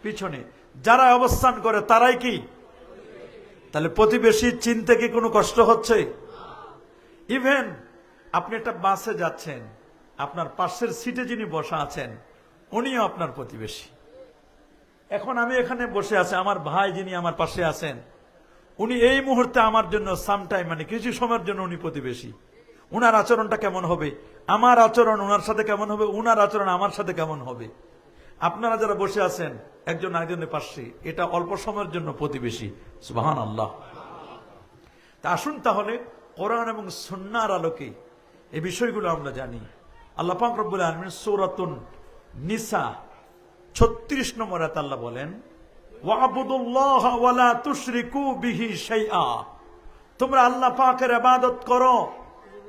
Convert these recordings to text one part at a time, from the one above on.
পিছনে যারা অবস্থান করে তারাই কি? তাহলে প্রতিবেশী চিনতে কি কোনো কষ্ট হচ্ছে? ইভেন আপনি একটা বাসে যাচ্ছেন, আপনার পাশের সিটে যিনি বসা আছেন উনিও আপনার প্রতিবেশী। এখন আমি এখানে বসে আছি, আমার ভাই যিনি আমার পাশে আছেন উনি এই মুহূর্তে আমার জন্য সামটাইম মানে কিছু সময়ের জন্য উনি প্রতিবেশী। উনার আচরণটা কেমন হবে, আমার আচরণ উনার সাথে কেমন হবে, উনার আচরণ আমার সাথে কেমন হবে। আপনারা যারা বসে আছেন একজন আরেকজনের পাশে, এটা অল্প সময়ের জন্য প্রতিবেশী। সুবহানাল্লাহ। তা আসুন তাহলে কোরআন এবং সুন্নাহর আলোকে এই বিষয়গুলো আমরা জানি। আল্লাহ পাক রব্বুল আলামিন সূরাতুন নিসা 36 নম্বর আয়াতে আল্লাহ বলেন, ওয়াবুদুল্লাহা ওয়ালা তুশরিকু বিহি শাইআ। তোমরা আল্লাহ পাকের ইবাদত করো।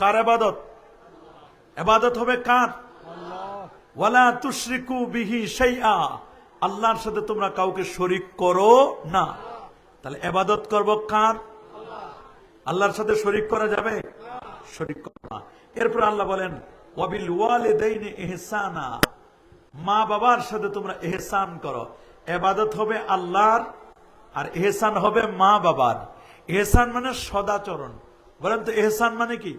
কার ইবাদত? ইবাদত হবে কার? ওয়ালা তুশরিকু বিহি শাইআ, আল্লাহর সাথে তোমরা কাউকে শরীক করো না। তাহলে ইবাদত করব কার? আল্লাহর সাথে শরীক করা যাবে? শরীক করব না। এরপর আল্লাহ বলেন ওয়াবিল ওয়ালিদাইনি ইহসানা, মা বাবার সাথে তোমরা ইহসান করো। ইবাদত হবে আল্লাহর আর ইহসান হবে মা বাবার। ইহসান মানে সদাচরণ। বলেন তো ইহসান মানে কি?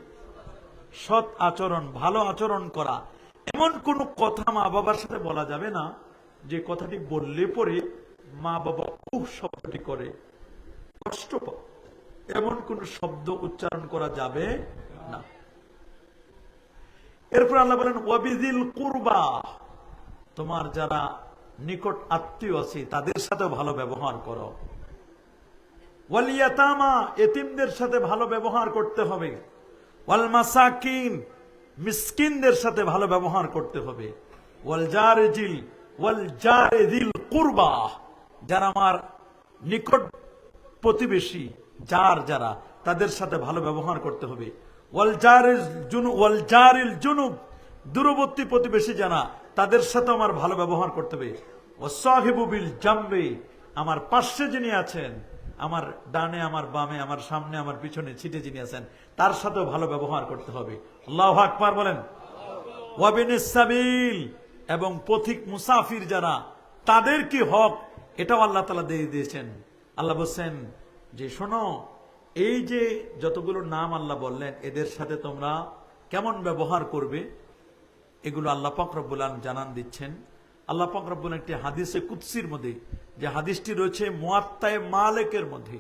সৎ আচরণ, ভালো আচরণ করা। এমন কোন কথা মা বাবার সাথে বলা যাবে না যে কথাটি বললে পরে মা বাবা উহ শব্দটি করে কষ্ট পায়, এমন কোন শব্দ উচ্চারণ করা যাবে না। এরপর আল্লাহ বলেন ওয়াবিযিল কুরবা, তোমার যারা নিকট আত্মীয় আছে তাদের সাথে ভালো ব্যবহার করো। ওয়াল ইয়াতামা, এতিমদের সাথে ভালো ব্যবহার করতে হবে। ওয়াল মাসাকিন, মিসকিনদের সাথে ভালো ব্যবহার করতে হবে। ওয়াল জারিজিল কুরবা, যারা আমার নিকট প্রতিবেশী, যারা তাদের সাথে ভালো ব্যবহার করতে হবে। ওয়াল জারিল জুনুব, দূরবর্তী প্রতিবেশী যারা তাদের সাথে আমার ভালো ব্যবহার করতে হবে। ওয়াসাহিবু বিল জামবি, আমার পাশে যিনি আছেন, আমার ডানে আমার বামে আমার সামনে আমার পিছনে ছিটে যিনি আছেন তার সাথেও ভালো ব্যবহার করতে হবে। আল্লাহু আকবার বলেন। ওয়াবিনিস সাবিল, এবং পথিক মুসাফির যারা তাদের কি হক এটাও আল্লাহ তাআলা দিয়ে দিয়েছেন। আল্লাহ বলছেন যে শোনো, এই যে যতগুলো নাম আল্লাহ বললেন এদের সাথে তোমরা কেমন ব্যবহার করবে এগুলো আল্লাহ পাক রব্বুল আলামিন জানান দিচ্ছেন। আল্লাহ পাক রব্বুল একটি হাদিসে কুদসির মধ্যে, যে হাদিসটি রয়েছে মুয়াত্তায়ে মালিকের মধ্যে।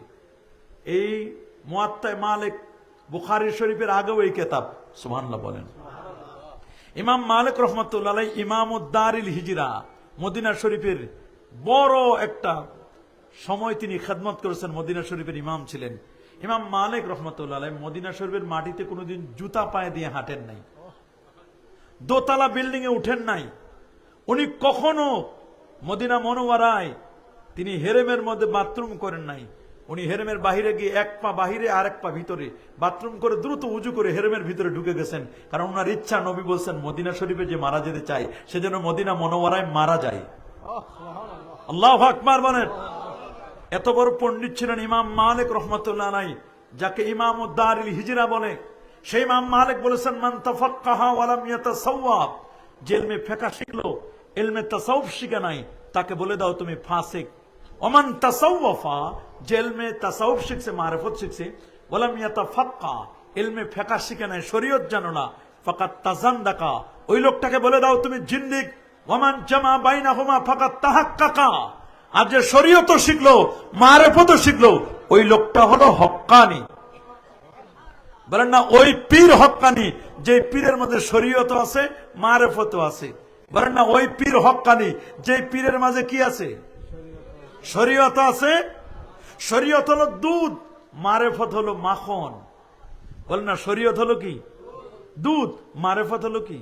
এই মুয়াত্তায়ে মালিক বুখারী শরীফের আগেও এই কিতাব, সুবহানাল্লাহ বলেন। ইমাম মালিক রাহমাতুল্লাহ আলাইহি ইমামুদ-দারিল হিজরা, মদিনা শরীফের বড় একটা সময় তিনি খেদমত করেছেন, মদিনা শরীফের ইমাম ছিলেন। ইমাম মালিক রাহমাতুল্লাহ আলাইহি মদিনা শরীফের মাটিতে কোনোদিন জুতা পায়ে দিয়ে হাঁটেন নাই, দোতলা বিল্ডিং এ উঠেন নাই। উনি কখনো মদিনা মনোয়ারায় তিনি হেরেমের মধ্যে বাথরুম করেন নাই। উনি হেরেমের বাহিরে গিয়ে এক পা বাহিরে আর এক পা ভিতরে বাথরুম করে দ্রুত উজু করে হেরেমের ভিতরে ঢুকে গেছেন। কারণ ওনার ইচ্ছা, নবী বলছেন মদিনা শরীফে যে মারা যেতে চায় সেজন্য মদিনা মনোয়ারায় মারা যায়। আল্লাহু আকবার বলেন। এত বড় পণ্ডিত ছিলেন ইমাম মালিক রাহমাতুল্লাহ আলাইহি, যাকে ইমামুদ-দারিল হিজরা বলে। সেই ইমাম মালিক বলেছেন মান তাফাক্কাহা ওয়া লাম ইয়াতাসাওয়াব, যে ইলমে ফিকহ শিখলো ইলমে তাসাউফ শিখে নাই তাকে বলে দাও তুমি ফাসিক। ওমান তাসাওয়াফা, যে ইলমে তাসাউফ শিখছে, মারিফত শিখছে, ওয়া লাম ইয়াতাফাক্কা, ইলমে ফিকহ শিখে নাই, শরীয়ত জানো না, ফাকাত তাজান্দাকা, ওই লোকটাকে বলে দাও তুমি জিন্দিক। ওয়ামান জামা বাইনাহুমা ফাকাত তাহাক্কাকা, আর যে শরীয়ত শিখলো মারিফত শিখলো ওই লোকটা হলো হক্কানি। বলেন না ওই পীর হক্কানি, যে পীরের মধ্যে শরীয়ত আছে মারিফত আছে। বলেন না ওই পীর হক্কানি, যে পীরের মাঝে কি আছে? শরীয়ত আছে। শরীয়ত হলো দুধ, মারিফত হলো মাখন। বলেন না শরীয়ত হলো কি? দুধ, মারিফত হলো কি?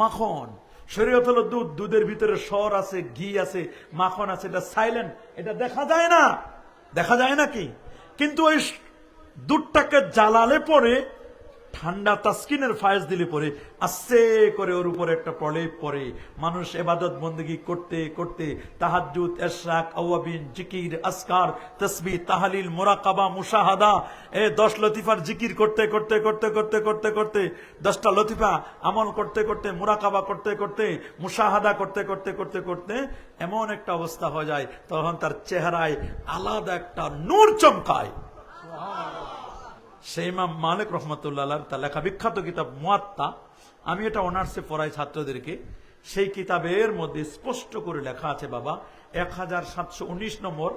মাখন। শরীয়ত হলো দুধ, দুধের ভিতরে সর আছে, ঘি আছে, মাখন আছে, এটা সাইলেন্ট, এটা দেখা যায় না। দেখা যায় নাকি? কিন্তু ওই দুধটাকে জ্বালালে পরে ঠান্ডা তাসকিনের ফায়েজ দিলে পরে আস্তে করে ওর উপরে একটা প্রলেপ পড়ে। মানুষ ইবাদত বন্দেগী করতে করতে তাহাজ্জুদ, ইশরাক, আওয়াবিন, জিকির, আসকার, তাসবিহ, তাহলিল, মুরাকাবা, মুশাহাদা, 10 লতিফার জিকির করতে করতে করতে করতে করতে করতে 10টা লতিফা আমল করতে করতে, মুরাকাবা করতে করতে, মুশাহাদা করতে করতে করতে করতে এমন একটা অবস্থা হয়ে যায়, তখন তার চেহারায় আলাদা একটা নূর চমকায়। সেই ইমাম মালিক রাহমাতুল্লাহ আলাইহি তার লেখা বিখ্যাত কিতাব মুয়াত্তা, আমি এটা অনার্সে পড়াই ছাত্রদেরকে। সেই কিতাবের মধ্যে স্পষ্ট করে লেখা আছে বাবা, 1719 নম্বর,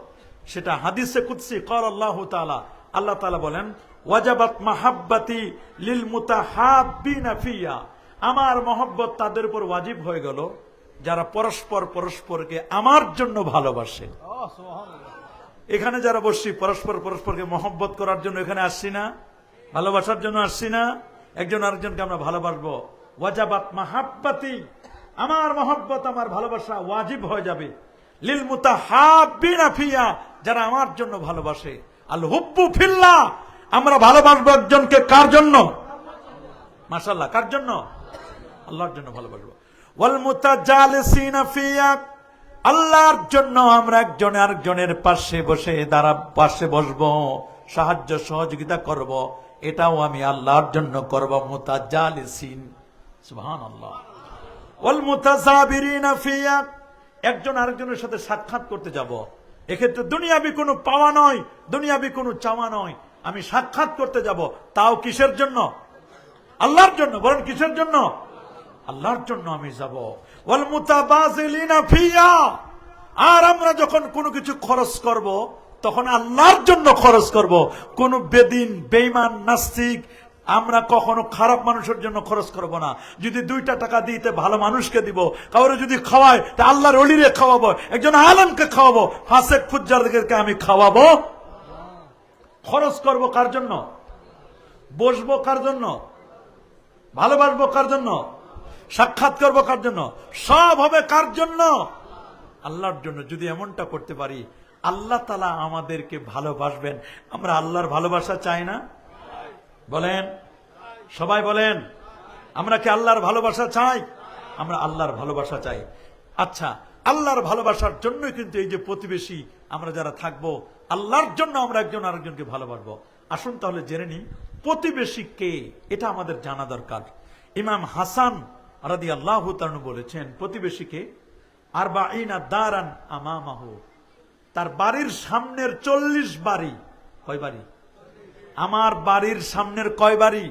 সেটা হাদিসে কুদসি, ক্বাল আল্লাহু তাআলা, আল্লাহ তাআলা বলেন, ওয়াজাবাত মাহাব্বাতি লিল মুতাহাব্বিনা ফিয়া, আমার মহব্বত তাদের উপর ওয়াজিব হয়ে গেল যারা পরস্পর পরস্পরকে আমার জন্য ভালোবাসে। এখানে যারা বসছি পরস্পর পরস্পরকে মহব্বত করার জন্য এখানে আসছি না, ভালোবাসার জন্য আসছি না, একজন আরেকজনকে আমরা ভালোবাসবো। ওয়াজাবাত মাহাব্বাতি, আমার মহব্বত, আমার ভালোবাসা ওয়াজিব হয়ে যাবে লিল মুতাহাব্বিনা ফিয়া, যারা আমার জন্য ভালোবাসে। আল হুব্বু ফিল্লাহ, আমরা ভালোবাসবো একজনকে কার জন্য? মাশাআল্লাহ, কার জন্য? আল্লাহর জন্য ভালোবাসবো। ওয়াল মুতাজালিসিনা ফিয়া, আল্লাহর জন্য আমরা একজন আরেকজনের পাশে বসে পাশে বসবো, সাহায্য সহযোগিতা করব, এটাও আমি আল্লাহর জন্য করব। মুতাজালিসিন, সুবহানাল্লাহ। ওয়াল মুতাসাবিরিনা ফিয়া, একজন আরেকজনের সাথে সাক্ষাৎ করতে যাব, এক্ষেত্রে দুনিয়াবি কোনো পাওয়া নয়, দুনিয়াবি কোনো চাওয়া নয়, আমি সাক্ষাৎ করতে যাব, তাও কিসের জন্য? আল্লাহর জন্য। বলেন কিসের জন্য? আল্লাহর জন্য আমি যাব। ওয়াল মুতাবাযিলিনা ফিয়া, আর আমরা যখন কোনো কিছু খরচ করব তখন আল্লাহর জন্য খরচ করব। কোন বেদিন, বেঈমান, নাস্তিক, আমরা কখনো খারাপ মানুষের জন্য খরচ করব না। যদি 2টা টাকা দিতে ভালো মানুষকে দিব, কাউরে যদি খাওয়ায় তা আল্লাহর ওলিরে খাওয়াবো, একজন আলেমকে খাওয়াবো, ফাসেক ফুজ্জারদেরকে আমি খাওয়াবো। খরচ করব কার জন্য? বসবো কার জন্য? ভালোবাসবো কার জন্য? সাক্ষাৎ করবো কার জন্য? সব হবে কার জন্য? আল্লাহর জন্য। যদি এমনটা করতে পারি, আল্লাহ তাআলা আমাদেরকে ভালোবাসবেন। আমরা আল্লাহর ভালোবাসা চাই না? বলেন, সবাই বলেন, আমরা কি আল্লাহর ভালোবাসা চাই? আমরা আল্লাহর ভালোবাসা চাই। আচ্ছা, আল্লাহর ভালোবাসার জন্যই কিন্তু এই যে প্রতিবেশী আমরা যারা থাকবো, আল্লাহর জন্য আমরা একজন আরেকজনকে ভালোবাসবো। আসুন তাহলে জেনে নিই প্রতিবেশী কে, এটা আমাদের জানা দরকার। ইমাম হাসান রাদিয়াল্লাহু তাআলা বলেছেন, প্রতিবেশীকে আরবাঈনা দারান আমামাহু, তার বাড়ির সামনের 40 বাড়ি। কয় বাড়ি? আমার বাড়ির সামনের কয় বাড়ি?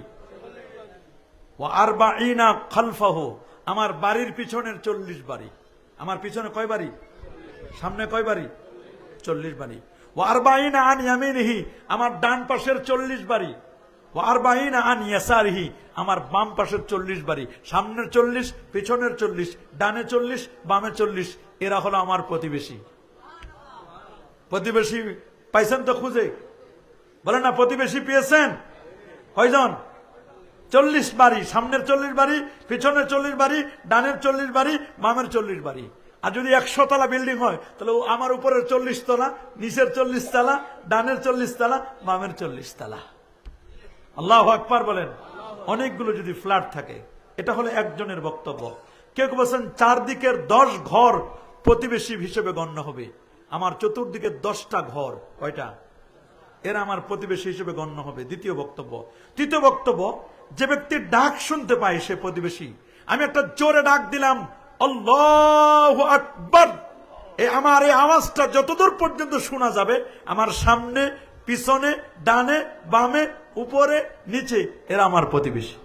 ওয়া আরবাঈনা খালফাহু, আমার বাড়ির পিছনের 40 বাড়ি। আমার পিছনে কয় বাড়ি? সামনে কয় বাড়ি? 40 বাড়ি। ওয়া আরবাঈনা আন ইয়ামিনিহি, আমার ডান পাশের 40 বাড়ি। ওয়া আরবাঈনা আন ইয়াসারিহি, আমার বাম পাশের 40 বাড়ি। সামনের 40, পিছনের 40, ডানে 40, বামে 40, এরা হলো আমার প্রতিবেশী। প্রতিবেশী পাইছেন তো খুঁজে? বলেন না, প্রতিবেশী পেয়েছেন? কয়জন? 40 বাড়ি। সামনের 40 বাড়ি, পিছনের 40 বাড়ি, ডানের 40 বাড়ি, বামের 40 বাড়ি। আর যদি 100 তলা বিল্ডিং হয় তাহলে আমার উপরের 40 তলা, নিচের 40 তলা, ডানের 40 তলা, বামের 40 তলা। আল্লাহু আকবার বলেন। অনেকগুলো যদি ফ্ল্যাট থাকে, এটা হলো একজনের বক্তব্য। কেউ বলছেন 4 দিকের 10 ঘর প্রতিবেশী হিসেবে গণ্য হবে। আমার চতুর্দিকে 10টা ঘর, কয়টা? এরা আমার প্রতিবেশী হিসেবে গণ্য হবে। দ্বিতীয় বক্তব্য। তৃতীয় বক্তব্য, যে ব্যক্তির ডাক শুনতে পায় সে প্রতিবেশী। আমি একটা জোরে ডাক দিলাম, আল্লাহু আকবার, আমার এই আওয়াজটা যতদূর পর্যন্ত শোনা যাবে, আমার সামনে, পিছনে, ডানে, বামে, উপরে, নিচে, এরা আমার প্রতিবেশী।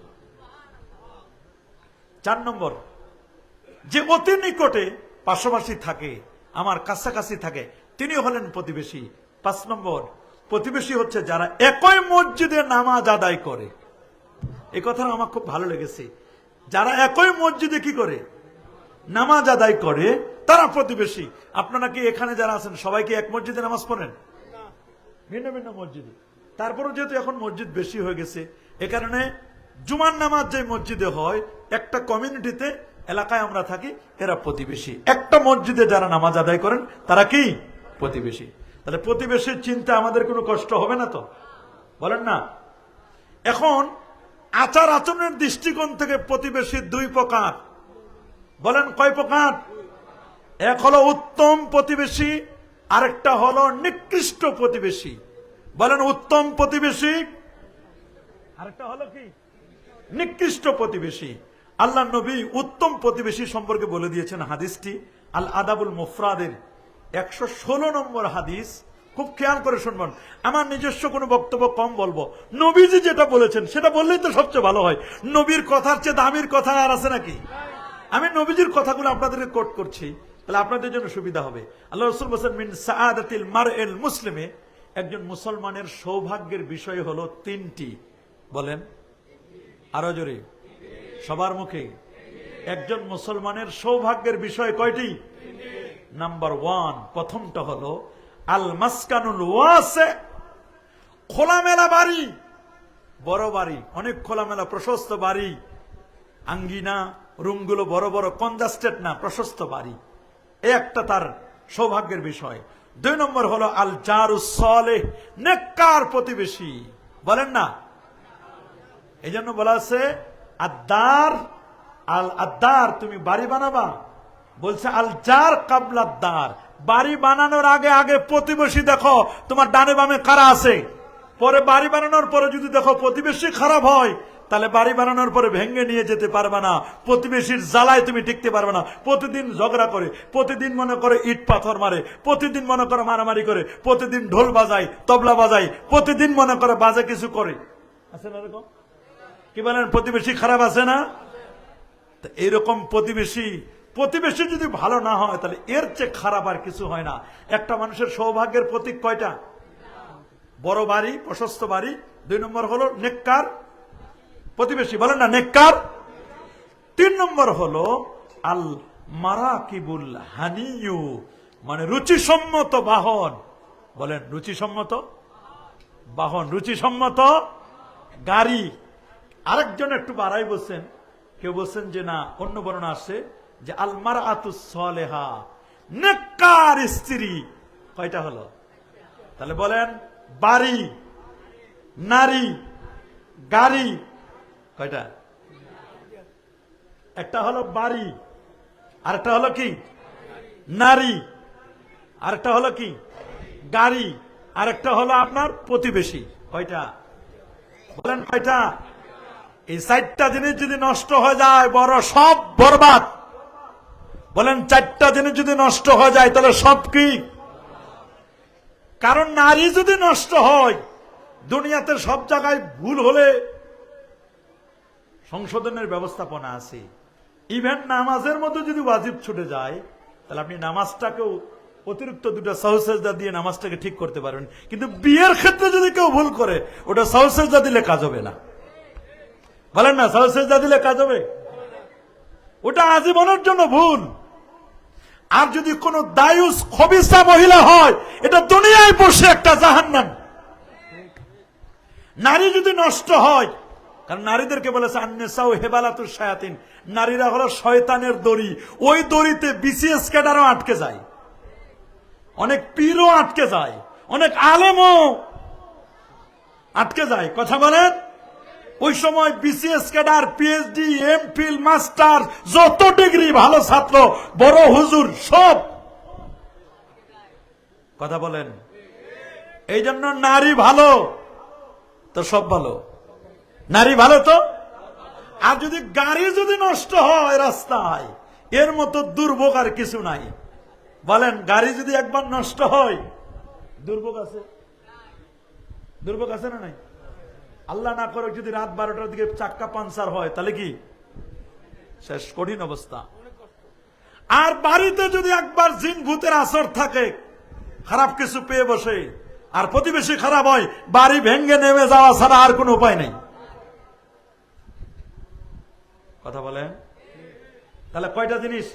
4 নম্বর, যে অতি নিকটে পাশাপাশি থাকে, আমার কাছাকাছি থাকে, তিনি হলেন প্রতিবেশী। 5 নম্বর, প্রতিবেশী হচ্ছে যারা একই মসজিদে নামাজ আদায় করে। এই কথাটা আমার খুব ভালো লেগেছে। যারা একই মসজিদে কি করে? নামাজ আদায় করে, তারা প্রতিবেশী। আপনারা কি এখানে যারা আছেন সবাই কি এক মসজিদে নামাজ পড়েন? ভিন্ন ভিন্ন মসজিদে। তারপরে যেহেতু এখন মসজিদ বেশি হয়ে গেছে, এ কারণে জুমার নামাজ যে মসজিদে হয়, একটা কমিউনিটিতে, এলাকায় আমরা থাকি, এরা প্রতিবেশী। একটা মসজিদে যারা নামাজ আদায় করেন তারা কি? প্রতিবেশী। তাহলে প্রতিবেশীর চিন্তা আমাদের কোনো কষ্ট হবে না তো? বলেন না। এখন আচার আচরণের দৃষ্টিকোণ থেকে প্রতিবেশী দুই প্রকার। বলেন কয় প্রকার? এক হলো উত্তম প্রতিবেশী, আরেকটা হলো নিকৃষ্ট প্রতিবেশী। বলেন উত্তম প্রতিবেশী, আরেকটা হলো কি? নিকৃষ্ট প্রতিবেশী। আল্লাহ নবী উত্তম প্রতিবেশী সম্পর্কে বলে দিয়েছেন হাদিসটি আল আদাবুল মুফরাদের 116 নম্বর হাদিস। খুব খেয়াল করে শুনবেন, আমার নিজস্ব কোনো বক্তব্য কম বলবো। নবীজি যেটা বলেছেন সেটা বললেই তো সবচেয়ে ভালো হয়। নবীর কথার চেয়ে দামির কথা আর আছে নাকি? আমি নবীজির কথাগুলো আপনাদেরকে কোট করছি, তাহলে আপনাদের জন্য সুবিধা হবে। আল্লাহ রাসূল বলেছেন মিন সাআদাতিল মারইল মুসলিমে, একজন মুসলমানের সৌভাগ্যের বিষয় হলো তিনটি। বলেন আরো জোরে, সবার মুখে। একজন মুসলমানের সৌভাগ্যের বিষয় কয়টি? নাম্বার 1, প্রথমটা হলো আল মাসকানুল ওয়াসি, খোলামেলা বাড়ি, বড় বাড়ি, অনেক খোলামেলা প্রশস্ত বাড়ি, আঙ্গিনা রুমগুলো বড় বড়, কনজাস্টেড না, প্রশস্ত বাড়ি। এই একটা তার সৌভাগ্যের বিষয়। 2 নম্বর হলো আল জারুস সালেহ, নেককার প্রতিবেশী। বলেন না, এই জন্য বলা আছে আদার আল আদার, তুমি বাড়ি বানাবা, বলছে আল জার কাবলা দার, বাড়ি বানানোর আগে আগে প্রতিবেশী দেখো তোমার ডানে বামে কারা আছে। পরে বাড়ি বানানোর পরে যদি দেখো প্রতিবেশী খারাপ হয়, তাহলে বাড়ি বানানোর পরে ভেঙে নিয়ে যেতে পারবে না, প্রতিবেশীর জ্বালায় তুমি টিকতে পারবে না। প্রতিদিন ঝগড়া করে, প্রতিদিন মনে করে ইট পাথর মারে, প্রতিদিন মনে করে মারামারি করে, প্রতিদিন ঢোল বাজায়, তবলা বাজায়, প্রতিদিন মনে করে বাজে কিছু করে, আছে না এরকম? কি বলেন, প্রতিবেশী খারাপ আছে না? এইরকম প্রতিবেশী যদি ভালো না হয়, তাহলে এর চেয়ে খারাপ আর কিছু হয় না। একটা মানুষের সৌভাগ্যের প্রতীক কয়টা? বড় বাড়ি, প্রশস্ত বাড়ি। 2 নম্বর হলো নেককার প্রতিবেশী। বলেন না, নেককার। 3 নম্বর হলো আল মারাকিবুল হানিয়ু, মানে রুচিসম্মত বাহন। বলেন রুচিসম্মত বাহন, রুচিসম্মত গাড়ি। আরেকজন একটু বাড়াই বলছেন, কেউ বলছেন যে না, অন্য বর্ণনা আসছে যে আল মারআতুস সালেহা, নেককার স্ত্রী। কয়টা হলো? তাহলে বলেন বাড়ি, নারী, গাড়ি, কয়টা? একটা হলো বাড়ি, আরেকটা হলো কি? নারী, আরেকটা হলো কি? গাড়ি, আরেকটা হলো আপনার প্রতিবেশী। কয়টা? বলেন কয়টা? এই 4টা জিনিস যদি নষ্ট হয়ে যায়, বড় সব বরবাদ। বলেন 4টা জিনিস যদি নষ্ট হয়ে যায়, তাহলে সব কি? কারণ নারী যদি নষ্ট হয়, দুনিয়াতে সব জায়গায় ভুল হলে সংশোধনের ব্যবস্থাপনা আছে। ইভেন নামাজের মধ্যে যদি ওয়াজিব ছুটে যায়, তাহলে আপনি নামাজটাকেও অতিরিক্ত 2টা সাহসেজদা দিয়ে নামাজটাকে ঠিক করতে পারবেন। কিন্তু বিয়ের ক্ষেত্রে যদি কেউ ভুল করে, ওটা সাহসেজদা দিলে কাজ হবে না। বলেন না, সাহসেজদা দিলে কাজ হবে? ওটা আজীবনের জন্য ভুল। আর যদি কোন দায়ুস খবিসা মহিলা হয়, এটা দুনিয়ায় বসে একটা জাহান্নাম। নারী যদি নষ্ট হয়, কারণ নারীদেরকে বলেছে আন্নেসাউ হেবালাতুশ শায়াতিন, নারীরা হলো শয়তানের দড়ি। ওই দড়িতে বিসিএস ক্যাডারও আটকে যায়, অনেক পীরও আটকে যায়, অনেক আলেমও আটকে যায়। কথা বলেন, ওই সময় BCS cadre, PhD, MPhil, master, যত ডিগ্রি, ভালো ছাত্র, বড় হুজুর, সব। কথা বলেন, এই জন্য নারী ভালো তো সব ভালো, নারী ভালো তো। আর যদি গাড়ি যদি নষ্ট হয় রাস্তায়, এর মতো দুর্ভোগ আর কিছু নাই। বলেন, গাড়ি যদি একবার নষ্ট হয়, দুর্ভোগ আছে? দুর্ভোগ আছে না নাই? আল্লাহ না করে যদি রাত 12টার দিকে চাক্কা পাঞ্চার হয়, তাহলে কি শেষ, কঠিন অবস্থা। আর বাড়িতে যদি একবার জিন ভূতের আসর থাকে, খারাপ কিছু পেয়ে বসে, আর প্রতিবেশী খারাপ হয়, বাড়ি ভেঙ্গে নেমে যাওয়া ছাড়া আর কোনো উপায় নেই। কথা বলেন, তাহলে কয়টা জিনিস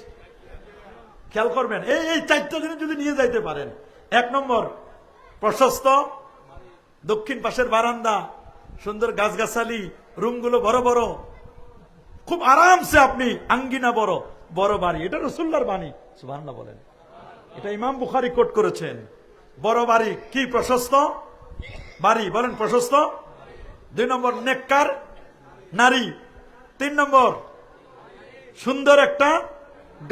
খেয়াল করবেন? এই 4টা জিনিস যদি নিয়ে যাইতে পারেন। 1 নম্বর প্রশস্ত দক্ষিণ পাশের বারান্দা, সুন্দর গাছগাছালি, রুমগুলো বড় বড়, খুব আরামসে আপনি, আঙ্গিনা বড়, বড় বাড়ি। এটা রাসূলুল্লাহর বাণী, সুবহানাল্লাহ বলেন। এটা ইমাম বুখারী কোট করেছেন। বড় বাড়ি কি? প্রশস্ত বাড়ি। বলেন প্রশস্ত। 2 নম্বর নেককার নারী। 3 নম্বর সুন্দর একটা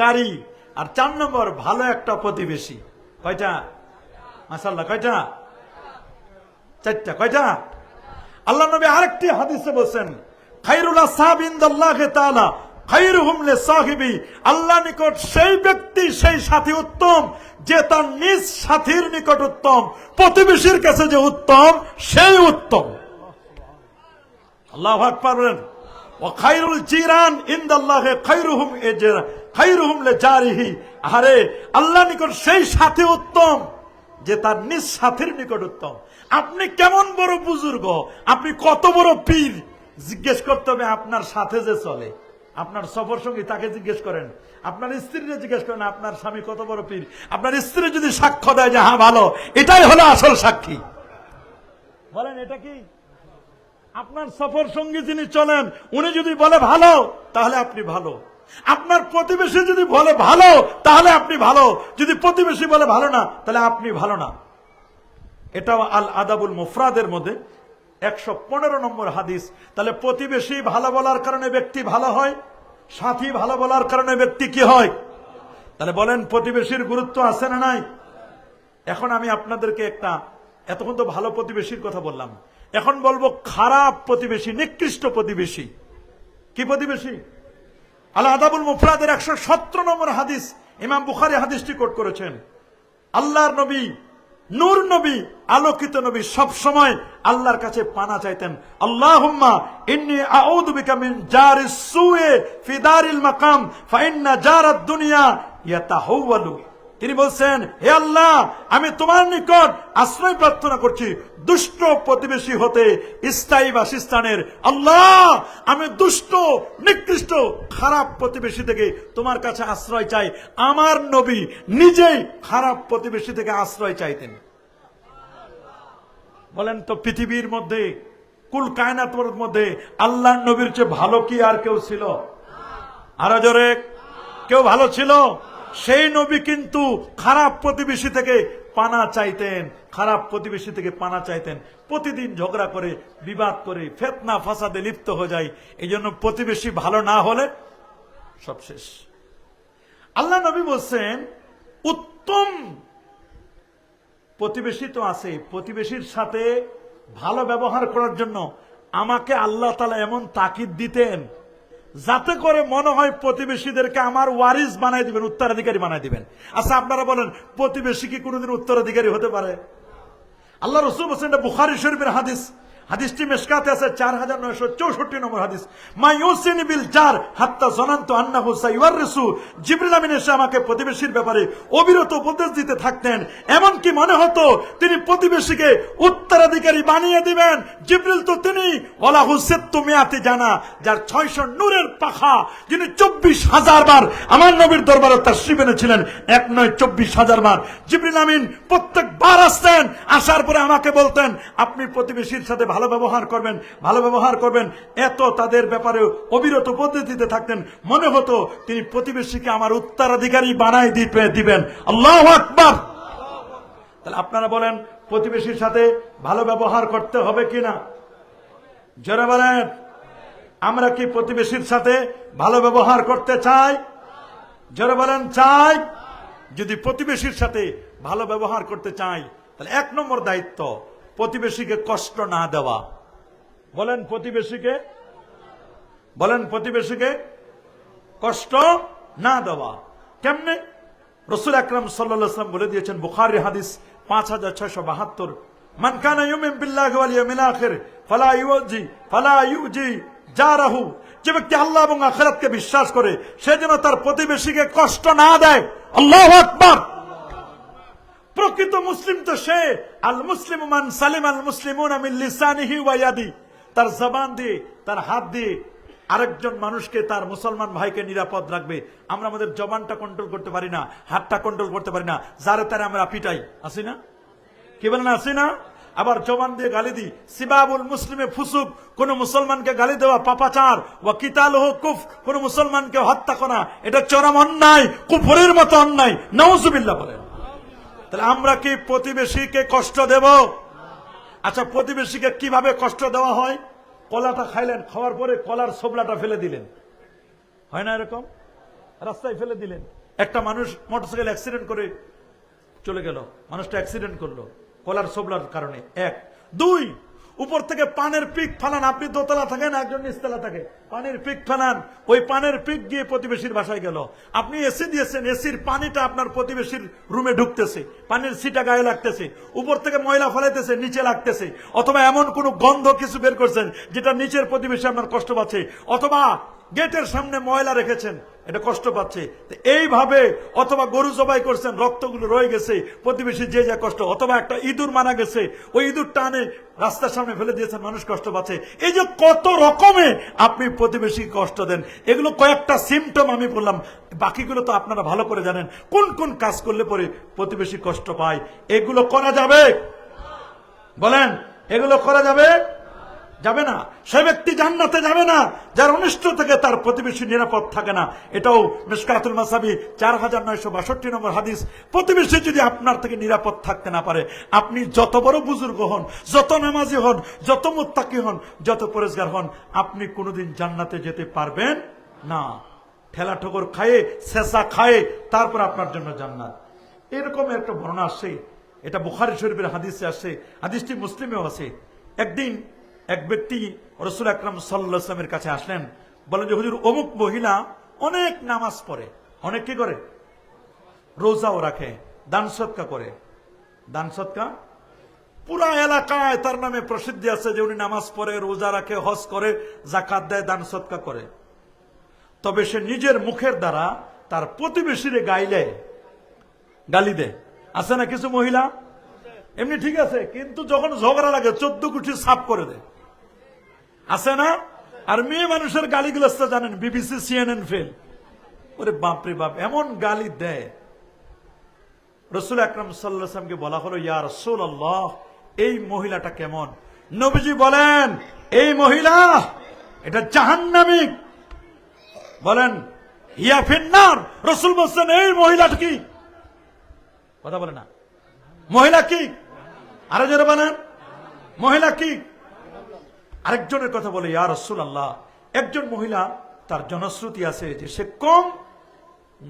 গাড়ি। আর 4 নম্বর ভালো একটা প্রতিবেশী। কয়টা? মাশাআল্লাহ, কয়টা? 4টা। কয়টা? আল্লাহ নবী আরেকটি হাদিসে বলেন, খায়রুল আসহাব ইনদাল্লাহি তাআলা খায়রুহুম লিসাহিবি। আল্লাহ নিকট সেই ব্যক্তি, সেই সাথী উত্তম যে তার নিজ সাথীর নিকট উত্তম, প্রতিবেশীর কাছে যে উত্তম সেই উত্তম। আল্লাহু আকবার বলেন। ওয়া খায়রুল জিরান ইনদাল্লাহি খায়রুহুম লিজারিহি। আরে আল্লাহ নিকট সেই সাথী উত্তম যে তার নিজ সাথীর নিকট উত্তম। আপনি কেমন বড় বুজুর্গ, আপনি কত বড় পীর, জিজ্ঞেস করতে হবে আপনার সাথে যে চলে, আপনার সফর সঙ্গী, তাকে জিজ্ঞেস করেন। আপনার স্ত্রীকে জিজ্ঞেস করেন আপনার স্বামী কত বড় পীর। আপনার স্ত্রী যদি সাক্ষ্য দেয় যে হ্যাঁ ভালো, এটাই হলো আসল সাক্ষী। বলেন এটা কি? আপনার সফর সঙ্গী যিনি চলেন উনি যদি বলে ভালো, তাহলে আপনি ভালো। আপনার প্রতিবেশী যদি বলে ভালো, তাহলে আপনি ভালো। যদি প্রতিবেশী বলে ভালো না, তাহলে আপনি ভালো না। এটাও আল আদাবুল মুফরাদের মধ্যে 115 নম্বর হাদিস। তাহলে প্রতিবেশী ভালো বলার কারণে ব্যক্তি ভালো হয়, সাথী ভালো বলার কারণে ব্যক্তি কি হয়? তাহলে বলেন প্রতিবেশীর গুরুত্ব আছে না নাই? এখন আমি আপনাদেরকে একটা, এতক্ষণ তো ভালো প্রতিবেশীর কথা বললাম, এখন বলবো খারাপ প্রতিবেশী, নিকৃষ্ট প্রতিবেশী। কি প্রতিবেশী? আল আদাবুল মুফরাদের 117 নম্বর হাদিস, ইমাম বুখারী হাদিসটি কোট করেছেন। আল্লাহর নবী, নূর নবী, আলোকিত নবী সব সময় আল্লাহর কাছে পানা চাইতেন। আল্লাহুম্মা ইন্নী আউযু বিকা মিন জারিস সুয়ে ফি দারিল মাকাম ফা ইন্না জারাদ দুনিয়া ইয়াতাহাওয়ালু। তিনি বলছেন, হে আল্লাহ, আমি তোমার নিকট আশ্রয় প্রার্থনা করছি দুষ্ট প্রতিবেশী হতে স্থায়ী বাসস্থানের। আল্লাহ, আমি দুষ্ট, নিকৃষ্ট, খারাপ প্রতিবেশী থেকে তোমার কাছে আশ্রয় চাই। আমার নবী নিজেই খারাপ প্রতিবেশী থেকে আশ্রয় চাইতেন। বলেন তো পৃথিবীর মধ্যে, কুল কায়নাতের মধ্যে আল্লাহর নবীর চেয়ে ভালো কি আর কেউ ছিল? আরো জোরে, কেউ ভালো ছিল? সেই নবী কিন্তু খারাপ প্রতিবেশী থেকে পানা চাইতেন, খারাপ প্রতিবেশী থেকে পানা চাইতেন। প্রতিদিন ঝগড়া করে, বিবাদ করে, ফিতনা ফাসাদে লিপ্ত হয়ে যায়। এই জন্য প্রতিবেশী ভালো না হলে সব শেষ। আল্লাহ নবী বলছেন, উত্তম প্রতিবেশী তো আছে, প্রতিবেশীর সাথে ভালো ব্যবহার করার জন্য আমাকে আল্লাহ তাআলা এমন তাকিদ দিতেন যাতে করে মনে হয় প্রতিবেশীদেরকে আমার ওয়ারিস বানাই দিবেন, উত্তরাধিকারী বানাই দিবেন। আচ্ছা আপনারা বলেন, প্রতিবেশী কি কোনোদিন উত্তরাধিকারী হতে পারে? আল্লাহ রাসূল বলেছেন, এটা বুখারী শরীফের হাদিস, হাদিসটি মিশকাতে আছে 4964 নম্বর হাদিস। মা ইউসিনি বিল জার হাত্তা জানান্তু আন্নাহু সাইওয়ারিসু। জিবরিল আমিন এসে আমাকে প্রতিবেশীর ব্যাপারে অবিরত উপদেশ দিতে থাকতেন, এমন কি মনে হতো তিনি প্রতিবেশীকে উত্তরাধিকারী বানিয়ে দিবেন। জিবরিল তো তিনি ওয়ালাহু সিত্তু মিয়াতি জানা, যার 600 নূরের পাখা, যিনি 24,000 বার আমার নবীর দরবারে তাশরীফ এনেছিলেন, এক নয় 24,000 বার। জিবরিল আমিন প্রত্যেকবার আসতেন, আসার পরে আমাকে বলতেন আপনি প্রতিবেশীর সাথে ভালো ব্যবহার করবেন, ভালো ব্যবহার করবেন। এত তাদের ব্যাপারে অবিরত উপদেশ দিতে থাকতেন, মনে হতো তিনি প্রতিবেশীকে আমার উত্তরাধিকারী বানাই দিবেন। আল্লাহু আকবার। তাহলে আপনারা বলেন, প্রতিবেশীর সাথে ভালো ব্যবহার করতে হবে কিনা? জোরে বলেন, আমরা কি প্রতিবেশীর সাথে ভালো ব্যবহার করতে চাই? জোরে বলেন, চাই। যদি প্রতিবেশীর সাথে ভালো ব্যবহার করতে চাই, তাহলে 1 নম্বর দায়িত্ব প্রতিবেশীকে কষ্ট না দেওয়া। বলেন প্রতিবেশীকে কষ্ট না দেওয়া। কেমনে? রাসূল আকরাম সাল্লাল্লাহু আলাইহি ওয়াসাল্লাম বলে দিয়েছেন, বুখারী হাদিস 5672, মান কানা ইউমিন বিল্লাহি ওয়াল ইয়াউমিল আখির ফালা ইউজি জারাহু। যে ব্যক্তি আল্লাহ এবং আখিরাতকে বিশ্বাস করে সে যেন তার প্রতিবেশীকে কষ্ট না দেয়। আল্লাহু আকবার। প্রকৃত মুসলিম তো সে, আল মুসলিম মান সালিম আল মুসলিমুনা মিন লিসানিহি ওয়া ইয়াদি, তার জবান দিয়ে, তার হাত দিয়ে আরেকজন মানুষকে, তার মুসলমান ভাইকে নিরাপদ রাখবে। আমরা আমাদের জবানটা কন্ট্রোল করতে পারি না, হাতটা কন্ট্রোল করতে পারি না, যারে তারে আমরা পিটাই, আসি না? কি বলেন, আসি না? আবার জবান দিয়ে গালি দিই। সিবাবুল মুসলিমে ফুসুক, কোন মুসলমানকে গালি দেওয়া পাপাচার। ওয়া কিতালুহু কুফ, কোন মুসলমানকে হত্যা করা এটা চরম অন্যায়, কুফরের মতো অন্যায়। নাউজুবিল্লাহ বলেন। তাহলে আমরা কি প্রতিবেশীকে কষ্ট দেব? আচ্ছা, প্রতিবেশীকে কিভাবে কষ্ট দেওয়া হয়? কলাটা খাইলেন, খাওয়ার পরে কলার ছোবলাটা ফেলে দিলেন, হয় না এরকম? রাস্তায় ফেলে দিলেন। একটা মানুষ মোটরসাইকেল অ্যাক্সিডেন্ট করে চলে গেল, মানুষটা অ্যাক্সিডেন্ট করলো কলার ছোবলার কারণে। এক। দুই, উপর থেকে পানের পিক ফালান, আপনি দোতলা থাকেন, একজন নিচতলা থাকে, পানির পিক ফালান, ওই পানের পিক গিয়ে প্রতিবেশীর বাসায় গেল। আপনি এসি দিয়েছেন, এসির পানিটা আপনার প্রতিবেশীর রুমে ঢুকতেছে, পানির সিটা গায়ে লাগতেছে, উপর থেকে ময়লা ফেলাইতেছে, নিচে লাগতেছে, অথবা এমন কোন গন্ধ কিছু বের করছেন যেটা নিচের প্রতিবেশী আপনার কষ্ট পাচ্ছে, অথবা গেটের সামনে ময়লা রেখেছেন, এটা কষ্ট পাচ্ছে। এইভাবে অথবা গরু জবাই করছেন, রক্তগুলো রয়ে গেছে, প্রতিবেশী যে যা কষ্ট, অথবা একটা ইঁদুর মারা গেছে, ওই ইঁদুর টানে রাস্তার সামনে ফেলে দিয়েছেন, মানুষ কষ্ট পাচ্ছে। এই যে কত রকমে আপনি প্রতিবেশীকে কষ্ট দেন, এগুলো কয়েকটা সিমটম আমি বললাম, বাকিগুলো তো আপনারা ভালো করে জানেন কোন কোন কাজ করলে পরে প্রতিবেশী কষ্ট পায়। এগুলো করা যাবে? বলেন, এগুলো করা যাবে? যাবে না। সে ব্যক্তি জান্নাতে যাবে না যার অনিষ্ট থেকে তার প্রতিবেশী নিরাপদ থাকে না। এটাও মিশকাতুল মাসাবি 4962 নম্বর হাদিস। প্রতিবেশী যদি আপনার থেকে নিরাপদ থাকতে না পারে, আপনি যত বড় বুজুর্গ হন, যত নামাজি হন, যত মুত্তাকি হন, যত পরেজগার হন, আপনি কোনোদিন জান্নাতে যেতে পারবেন না। ঠেলা ঠোকর খায়ে, শেষা খায়ে, তারপর আপনার জন্য জান্নাত। এরকম একটা বর্ণনা আসছে, এটা বুখারী শরীফের হাদিসে আসছে, হাদিসটি মুসলিমেও আছে। একদিন এক ব্যক্তি রাসূল আকরাম সাল্লাল্লাহু আলাইহি ওয়াসাল্লামের কাছে আসলেন, বলেন যে হুজুর, অমুক মহিলা অনেক নামাজ পড়ে, অনেক কি করে, রোজাও রাখে, দান সদকা করে। দান সদকা পুরা এলাকায় তার নামে প্রসিদ্ধি আছে যে উনি নামাজ পড়ে, রোজা রাখে, হজ করে, যাকাত দেয়, দান সদকা করে। তবে সে নিজের মুখের দ্বারা তার প্রতিবেশীরে গালি দেয়। আছে না কিছু মহিলা এমনি, ঠিক আছে, কিন্তু যখন ঝগড়া লাগে 14 কুঠি সাফ করে দেয়, আছে না? আর মেয়ে মানুষের গালিগুলো জানেন, বিবিসি, CNN ফেল। ওরে বাপরে বাপ, এমন গালি দেয়। রাসূল আকরাম সাল্লাল্লাহু আলাইহি ওয়াসাল্লামকে বলা হলো, ইয়া রাসূলুল্লাহ, এই মহিলাটা কেমন? নবীজি বলেন, এই মহিলা এটা জাহান্নামী। বলেন, হিয়া ফিন্নার। রাসূল বলেন, এই মহিলাটা কি? কথা বলে না, মহিলা কি? আরো জোরে বলেন, মহিলা কি? আরেকজনের কথা বলে, ইয়া রাসূলুল্লাহ, একজন মহিলা তার জনশ্রুতি আছে যে সে কম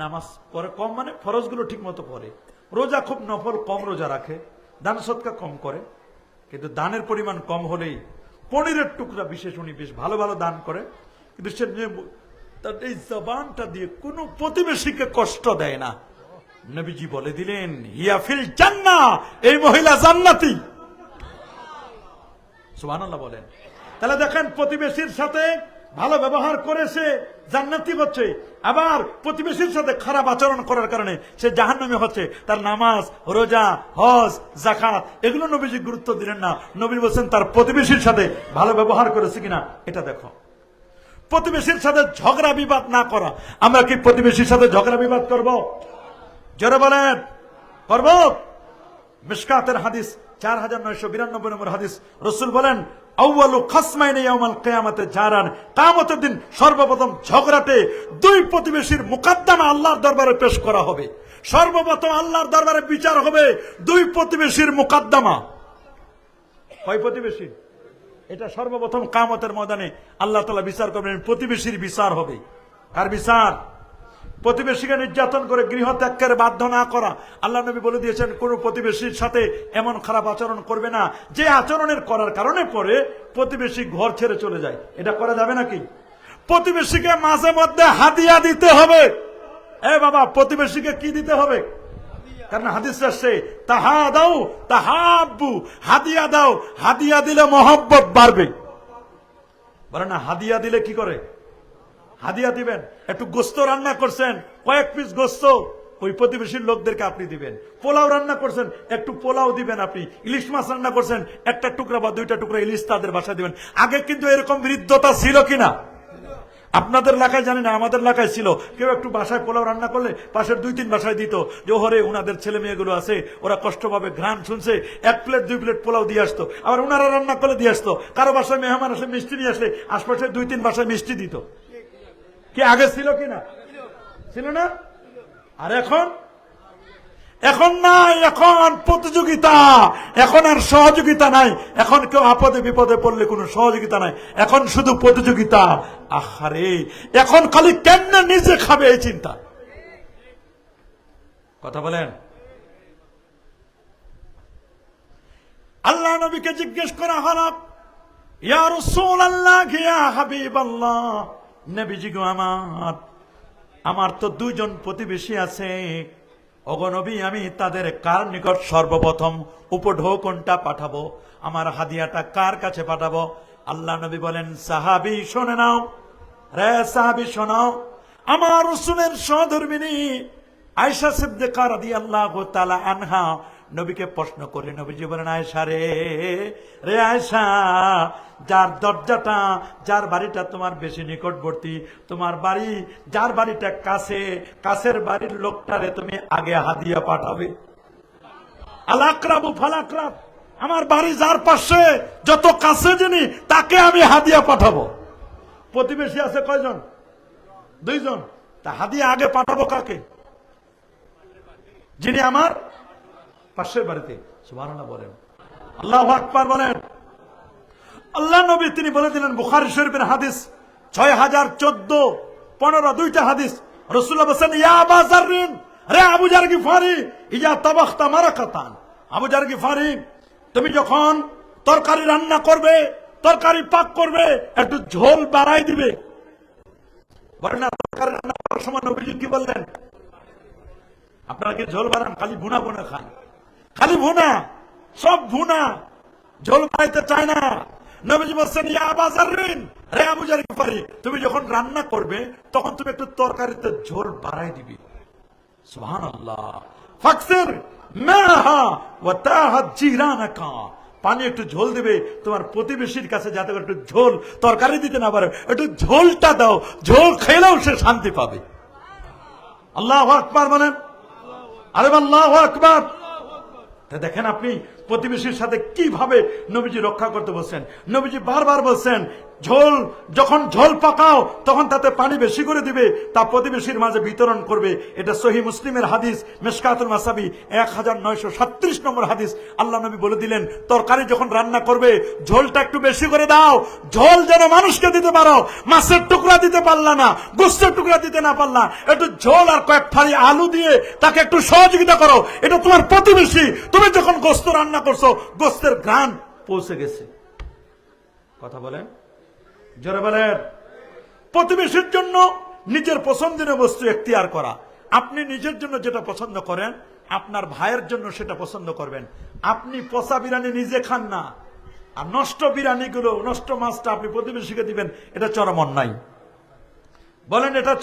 নামাজ পড়ে, কম মানে ফরজগুলো ঠিক মতো পড়ে, রোজা খুব নফল কম রোজা রাখে, দান সদকা কম করে, কিন্তু দানের পরিমাণ কম হলেই পনিরের টুকরা বিশেষ উনি বেশ ভালো ভালো দান করে, কিন্তু সে তার এই জবানটা দিয়ে কোনো প্রতিবেশীকে কষ্ট দেয় না। নবীজি বলে দিলেন, হিয়া ফিল জান্নাহ, এই মহিলা জান্নাতি। সুবহানাল্লাহ বলেন। তাহলে দেখেন, প্রতিবেশীর সাথে ভালো ব্যবহার করে সে জান্নাতি হচ্ছে, আবার প্রতিবেশীর সাথে খারাপ আচরণ করার কারণে সে জাহান্নামী হচ্ছে। তার নামাজ, রোজা, হজ, যাকাত এগুলো নবীজি গুরুত্ব দিলেন না। নবী বলেন তার প্রতিবেশীর সাথে ভালো ব্যবহার করেছে কিনা এটা দেখো। প্রতিবেশীর সাথে ঝগড়া বিবাদ না করা। আমরা কি প্রতিবেশীর সাথে ঝগড়া বিবাদ করব? জোরে বলেন, করব? মিশকাতের হাদিস 4992 নম্বর হাদিস, রাসূল বলেন, আউয়ালু খাসমাইনি ইয়াউমাল কিয়ামাতে জারান, কিয়ামতের দিন সর্বপ্রথম ঝগড়াতে দুই প্রতিবেশীর মুকদ্দমা আল্লাহর দরবারে পেশ করা হবে। সর্বপ্রথম আল্লাহর দরবারে বিচার হবে দুই প্রতিবেশীর মুকদ্দমা। কয় প্রতিবেশী? এটা সর্বপ্রথম কিয়ামতের ময়দানে আল্লাহ তাআলা বিচার করবেন, প্রতিবেশীর বিচার হবে। কার বিচার? প্রতিবেশীকে নির্যাতন করে গৃহ ত্যাগ করে বাধ্য না করা। আল্লাহ নবী বলে দিয়েছেন, কোন প্রতিবেশীর সাথে এমন খারাপ আচরণ করবে না যে আচরণের করার কারণে পরে প্রতিবেশী ঘর ছেড়ে চলে যায়। এটা করা যাবে নাকি? প্রতিবেশীকে মাঝে মধ্যে হাদিয়া দিতে হবে। এ বাবা, প্রতিবেশীকে কি দিতে হবে? কারণ হাদিস আসছে, তাহাদাউ তাহাব্বু, হাদিয়া দাও, হাদিয়া দিলে মহব্বত বাড়বে। বলে না, হাদিয়া দিলে কি করে? হাদিয়া দিবেন, একটু গোস্ত রান্না করছেন, কয়েক পিস গোস্ত ওই প্রতিবেশীর লোকদেরকে আপনি দিবেন। পোলাও রান্না করছেন, একটু পোলাও দিবেন। আপনি ইলিশ মাছ রান্না করছেন, একটা টুকরা বা দুইটা টুকরা ইলিশ তাদের বাসায় দিবেন। আগে কিন্তু এরকম হৃদ্যতা ছিল কিনা? আপনাদের এলাকায় জানি না, আমাদের এলাকায় ছিল। কেউ একটু বাসায় পোলাও রান্না করলে পাশের 2-3 বাসায় দিত, যে ওরে উনাদের ছেলে মেয়েগুলো আছে, ওরা কষ্ট পাবে, ঘ্রাণ শুনছে, 1 প্লেট 2 প্লেট পোলাও দিয়ে আসতো। আবার উনারা রান্না করলে দিয়ে আসতো। কারো বাসায় মেহমান আসলে মিষ্টি নিয়ে আসলে আশপাশে 2-3 বাসায় মিষ্টি দিত। কি আগে ছিল কিনা? ছিল না? আর এখন নাই, এখন প্রতিযোগিতা, এখন আর সহযোগিতা নাই। এখন কেউ আপদে বিপদে পড়লে কোনো সহযোগিতা নাই, এখন শুধু প্রতিযোগিতা। আহারে, এখন খালি কেমনে নিজে খাবে এই চিন্তা। কথা বলেন। আল্লাহ নবীকে জিজ্ঞেস করা হলো, ইয়া রাসূলুল্লাহ, ইয়া হাবিবাল্লাহ, নবীজি গো, আমার তো দুইজন প্রতিবেশী আছে, ওগো নবী, আমি তাদের কার নিকট সর্বপ্রথম উপঢৌকনটা পাঠাবো, আমার হাদিয়াটা কার কাছে পাঠাবো? আল্লাহ নবী বলেন, সাহাবী শুনে নাও রে, সাহাবী শোনাও, আমার রাসূলের সহধর্মিণী আয়েশা সিদ্দিকা রাদিয়াল্লাহু তাআলা আনহা নবীকে প্রশ্ন করে নবীজি বলেন, আয়েশা রে, রে আয়েশা, যার দরজাটা, যার বাড়িটা তোমার বেশি নিকটবর্তী, তোমার বাড়ি যার বাড়িটা কাছে, কাছের বাড়ির লোকটারে তুমি আগে হাদিয়া পাঠাবে। আল আকরাবু ফাল আকরাব, আমার বাড়ি যার পাশে, যত কাছে যিনি, তাকে আমি হাদিয়া পাঠাবো। প্রতিবেশী আছে কয়জন? দুইজন। তা হাদিয়া আগে পাঠাবো কাকে? যিনি আমার পাশের বাড়িতে। সুবহানাল্লাহ বলেন, আল্লাহু আকবার বলেন। আল্লাহ নবী তিনি বলে দিলেন, বুখারী শরীফের হাদিস 6014-15 দুইটা হাদিস। রাসূলুল্লাহ বলেন, ইয়া আবা যাররিন, রে আবু যার গিফারি, ইজা তাবাখতা মারাকাতান, আবু যার গিফারি, তুমি যখন তরকারি রান্না করবে, তরকারি পাক করবে, একটু ঝোল বাড়াই দিবে। বলেন না, তরকারি রান্না করার সময় নবীজি কি বললেন? আপনারা কি ঝোল বাড়ান? খালি ভুনা ভুনা খান, খালি ভুনা, সব ভুনা, ঝোল বাড়াইতে চায় না। নবীজি বলছেন, ইয়া আবা যাররিন, রে আবু যার গিফারি, তুমি যখন রান্না করবে, তখন তুমি একটু তরকারিতে ঝোল বাড়াই দিবি। সুবহানাল্লাহ। ফাকসির মাহা ওয়া তাহাত জিরানাকা, পানি একটু ঝোল দিবে তোমার প্রতিবেশীর কাছে, যাতে একটু ঝোল, তরকারি দিতে না পারে, একটু ঝোলটা দাও, ঝোল খেলেও সে শান্তি পাবে। আল্লাহু আকবার বলেন, আরে আল্লাহু আকবার। দেখেন আপনি প্রতিবেশীর সাথে কিভাবে নবীজি রক্ষা করতে বলছেন। নবীজি বারবার বলছেন, ঝোল যখন ঝোল পাকাও, তখন তাতে পানি বেশি করে দিবে, তা প্রতিবেশীর মাঝে বিতরণ করবে। এটা সহিহ মুসলিমের হাদিস, মিশকাতুল মাসাবি 1937 নম্বর হাদিস। আল্লাহ নবী বলে দিলেন, তরকারি যখন রান্না করবে, ঝোলটা একটু বেশি করে দাও, ঝোল যেন মানুষকে দিতে পারো। মাছের টুকরা দিতে পারলা না, গোস্তের টুকরা দিতে না পারলা, একটু ঝোল আর কয়েক ফালি আলু দিয়ে তাকে একটু সহযোগিতা করো। এটা তোমার প্রতিবেশী, তুমি যখন গোস্ত রান্না করছো, গোস্তের ঘ্রাণ পৌঁছে গেছে। কথা বলেন, জোরে বলেন। প্রতিবেশীর জন্য নিজের পছন্দের বস্তু এখতিয়ার করা। আপনি নিজের জন্য যেটা পছন্দ করেন, আপনার ভাইয়ের জন্য সেটা পছন্দ করবেন। আপনি পচা বিরিয়ানি নিজে খান না, আর নষ্ট বিরিয়ানি গুলো, নষ্ট মাছটা আপনি প্রতিবেশীকে দিবেন, এটা চরম অন্যায়। বলেন, এটা